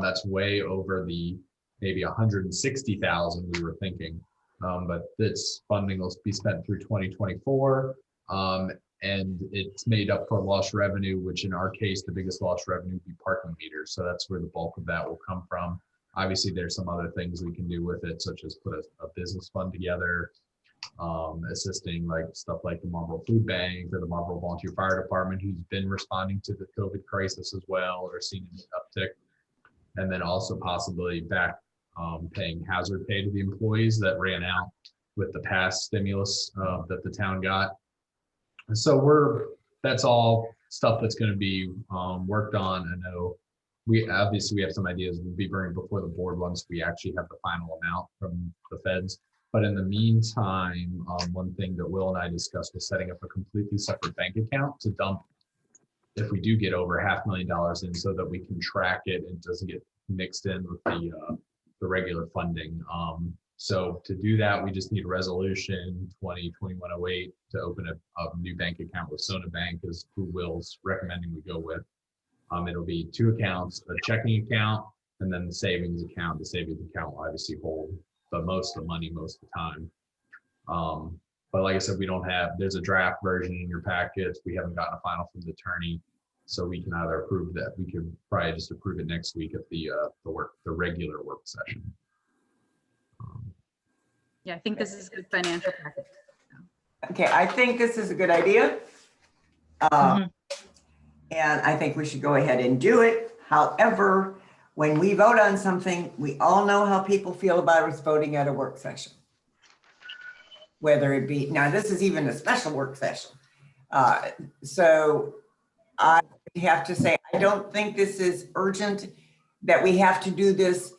That's way over the maybe 160,000 we were thinking. But this funding will be spent through 2024. And it's made up for lost revenue, which in our case, the biggest lost revenue would be parking meters. So that's where the bulk of that will come from. Obviously, there's some other things we can do with it, such as put a business fund together, assisting like stuff like the Marlboro Food Bank or the Marlboro Volunteer Fire Department, who's been responding to the COVID crisis as well, or seen an uptick. And then also possibly back paying hazard pay to the employees that ran out with the past stimulus that the town got. And so that's all stuff that's going to be worked on. I know we have some ideas we'll be bringing before the board once we actually have the final amount from the feds. But in the meantime, one thing that Will and I discussed was setting up a completely separate bank account to dump if we do get over $500,000 in, so that we can track it and it doesn't get mixed in with the regular funding. So to do that, we just need a resolution 2021-08 to open a new bank account with Sona Bank, is who Will's recommending we go with. It'll be 2 accounts, a checking account and then the savings account. The savings account will obviously hold the most of the money most of the time. But like I said, there's a draft version in your packets. We haven't gotten a final from the attorney. So we can either approve that. We could probably just approve it next week at the regular work session. Yeah, I think this is a good financial package. Okay, I think this is a good idea. And I think we should go ahead and do it. However, when we vote on something, we all know how people feel about us voting at a work session. Whether it be, now this is even a special work session. So I have to say, I don't think this is urgent, that we have to do this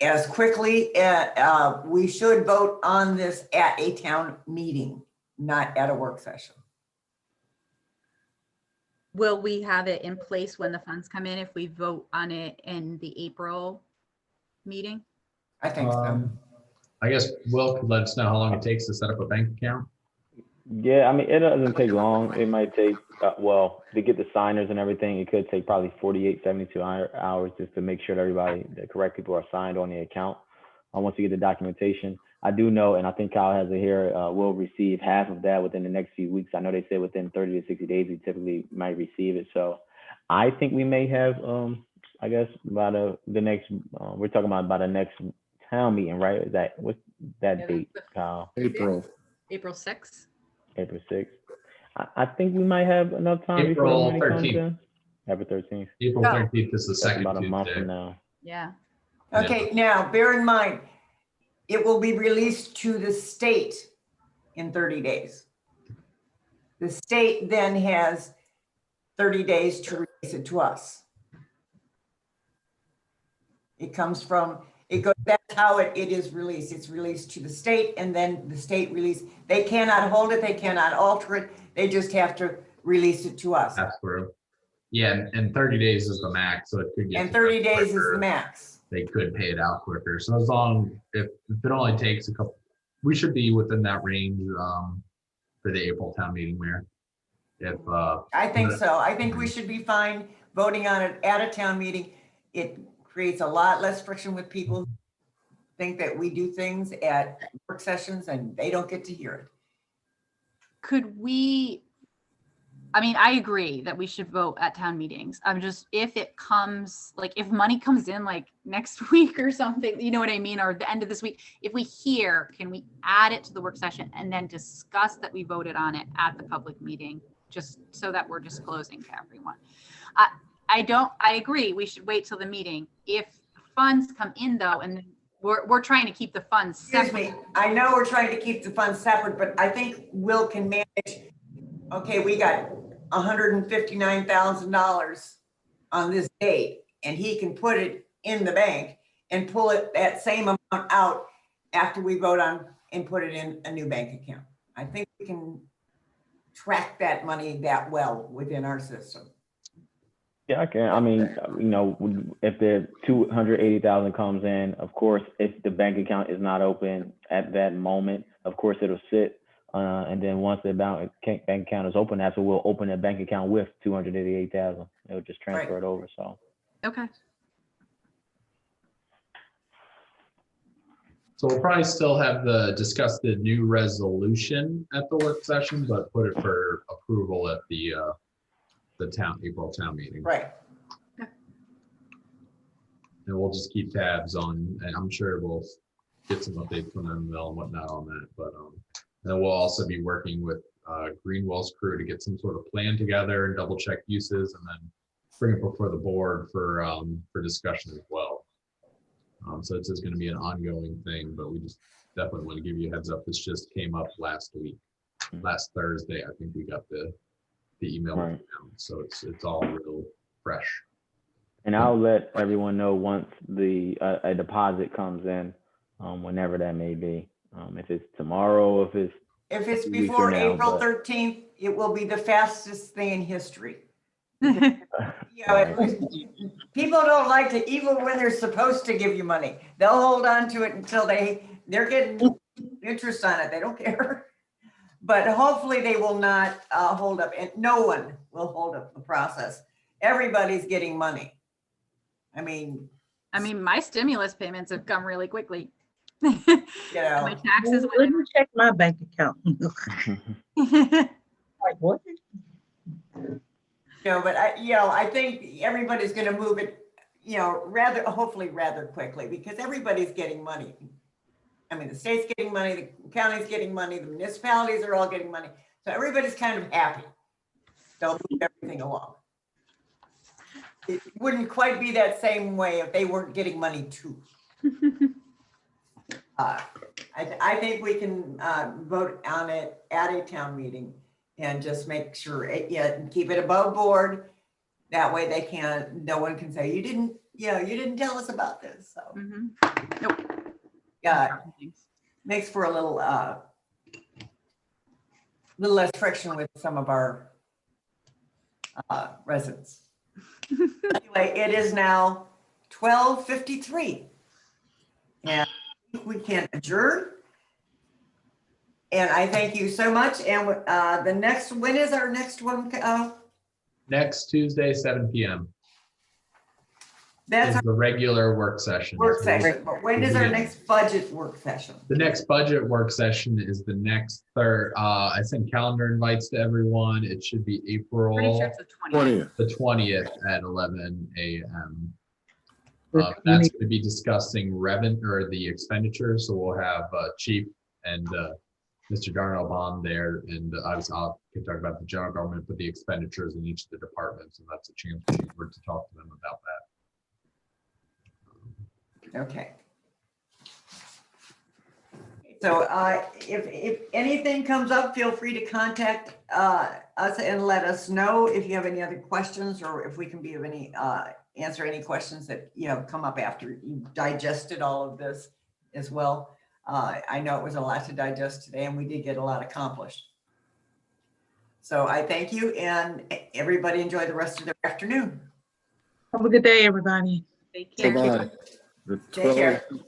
as quickly. We should vote on this at a town meeting, not at a work session. Will we have it in place when the funds come in if we vote on it in the April meeting? I think so. I guess Will could let us know how long it takes to set up a bank account. Yeah, I mean, it doesn't take long. It might take, well, to get the signers and everything, it could take probably 48, 72 hours just to make sure that the correct people are signed on the account. Once you get the documentation, I do know, and I think Kyle has it here, we'll receive half of that within the next few weeks. I know they say within 30 to 60 days, we typically might receive it. So I think we may have, I guess, by the next, we're talking about by the next town meeting, right? What's that date, Kyle? April 6th. April 6th. I think we might have enough time. April 13th. April 13th. April 13th is the second about a Tuesday. month from now. Yeah. Okay, now bear in mind, it will be released to the state in 30 days. The state then has 30 days to release it to us. It comes from, that's how it is released. It's released to the state, and then the state release. They cannot hold it, they cannot alter it. They just have to release it to us. That's true. Yeah, and 30 days is the max, so it could get. And 30 days is the max. They could pay it out quicker. So as long, if it only takes a couple, we should be within that range for the April town meeting, Mayor. If I think so. I think we should be fine voting on it at a town meeting. It creates a lot less friction with people who think that we do things at work sessions and they don't get to hear it. Could we, I mean, I agree that we should vote at town meetings. I'm just, if it comes, like, if money comes in like next week or something, you know what I mean? Or the end of this week, if we hear, can we add it to the work session and then discuss that we voted on it at the public meeting, just so that we're disclosing to everyone? I agree, we should wait till the meeting. If funds come in though, and we're trying to keep the funds Excuse separate. me, I know we're trying to keep the funds separate, but I think Will can manage. Okay, we got $159,000 on this date, and he can put it in the bank and pull it that same amount out after we vote on and put it in a new bank account. I think we can track that money that well within our system. Yeah, I can. I mean, you know, if the 280,000 comes in, of course, if the bank account is not open at that moment, of course it'll sit. And then once the bank account is open, that's when we'll open a bank account with 288,000. It'll just transfer it over. So. Okay. so, we'll probably still have discuss the new resolution at the work session, but put it for approval at the April town meeting. Right. And we'll just keep tabs on, and I'm sure we'll get some updates from them and whatnot on that. But then we'll also be working with Greenwell's crew to get some sort of plan together and double check uses, and then bring it before the board for discussion as well. So it's just going to be an ongoing thing, but we just definitely want to give you a heads up. This just came up last Thursday. I think we got the email, right. So it's all real fresh. And I'll let everyone know once a deposit comes in, whenever that may be. If it's tomorrow, if it's before now, April but 13th, it will be the fastest thing in history. People don't like to, even when they're supposed to give you money, they'll hold on to it until they're getting interest on it. They don't care. But hopefully they will not hold up, and no one will hold up the process. Everybody's getting money. I mean, my stimulus payments have come really quickly. you know, My taxes Let me check my bank account. Like what? but I think everybody's going to move it, hopefully rather quickly, because everybody's getting money. I mean, the state's getting money, the county's getting money, the municipalities are all getting money. So everybody's kind of happy. They'll move everything along. It wouldn't quite be that same way if they weren't getting money too. I think we can vote on it at a town meeting and just make sure, and keep it above board. That way no one can say, you didn't tell us about this. So, Nope. Yeah, makes for a little less friction with some of our residents. Anyway, it is now 12:53, and we can adjourn. And I thank you so much. And when is our next one? Next Tuesday, 7 p.m. That's is the regular work session. Work session. But when is our next budget work session? The next budget work session is the next third. I sent calendar invites to everyone. It should be April Pretty sure it's the 20th. the 20th at 11 a.m. That's going to be discussing revenue or the expenditures. So we'll have Chief and Mr. Darnell Bond there, and obviously I can talk about the general government, but the expenditures in each of the departments, and that's a chance for to talk to them about that. Okay. So if anything comes up, feel free to contact us and let us know if you have any other questions, or if we can be of any, answer any questions that, come up after you digested all of this as well. I know it was a lot to digest today, and we did get a lot accomplished. So I thank you, and everybody enjoy the rest of their afternoon. Have a good day, everybody. Thank you. Thank you. Bye-bye. The Take care. 12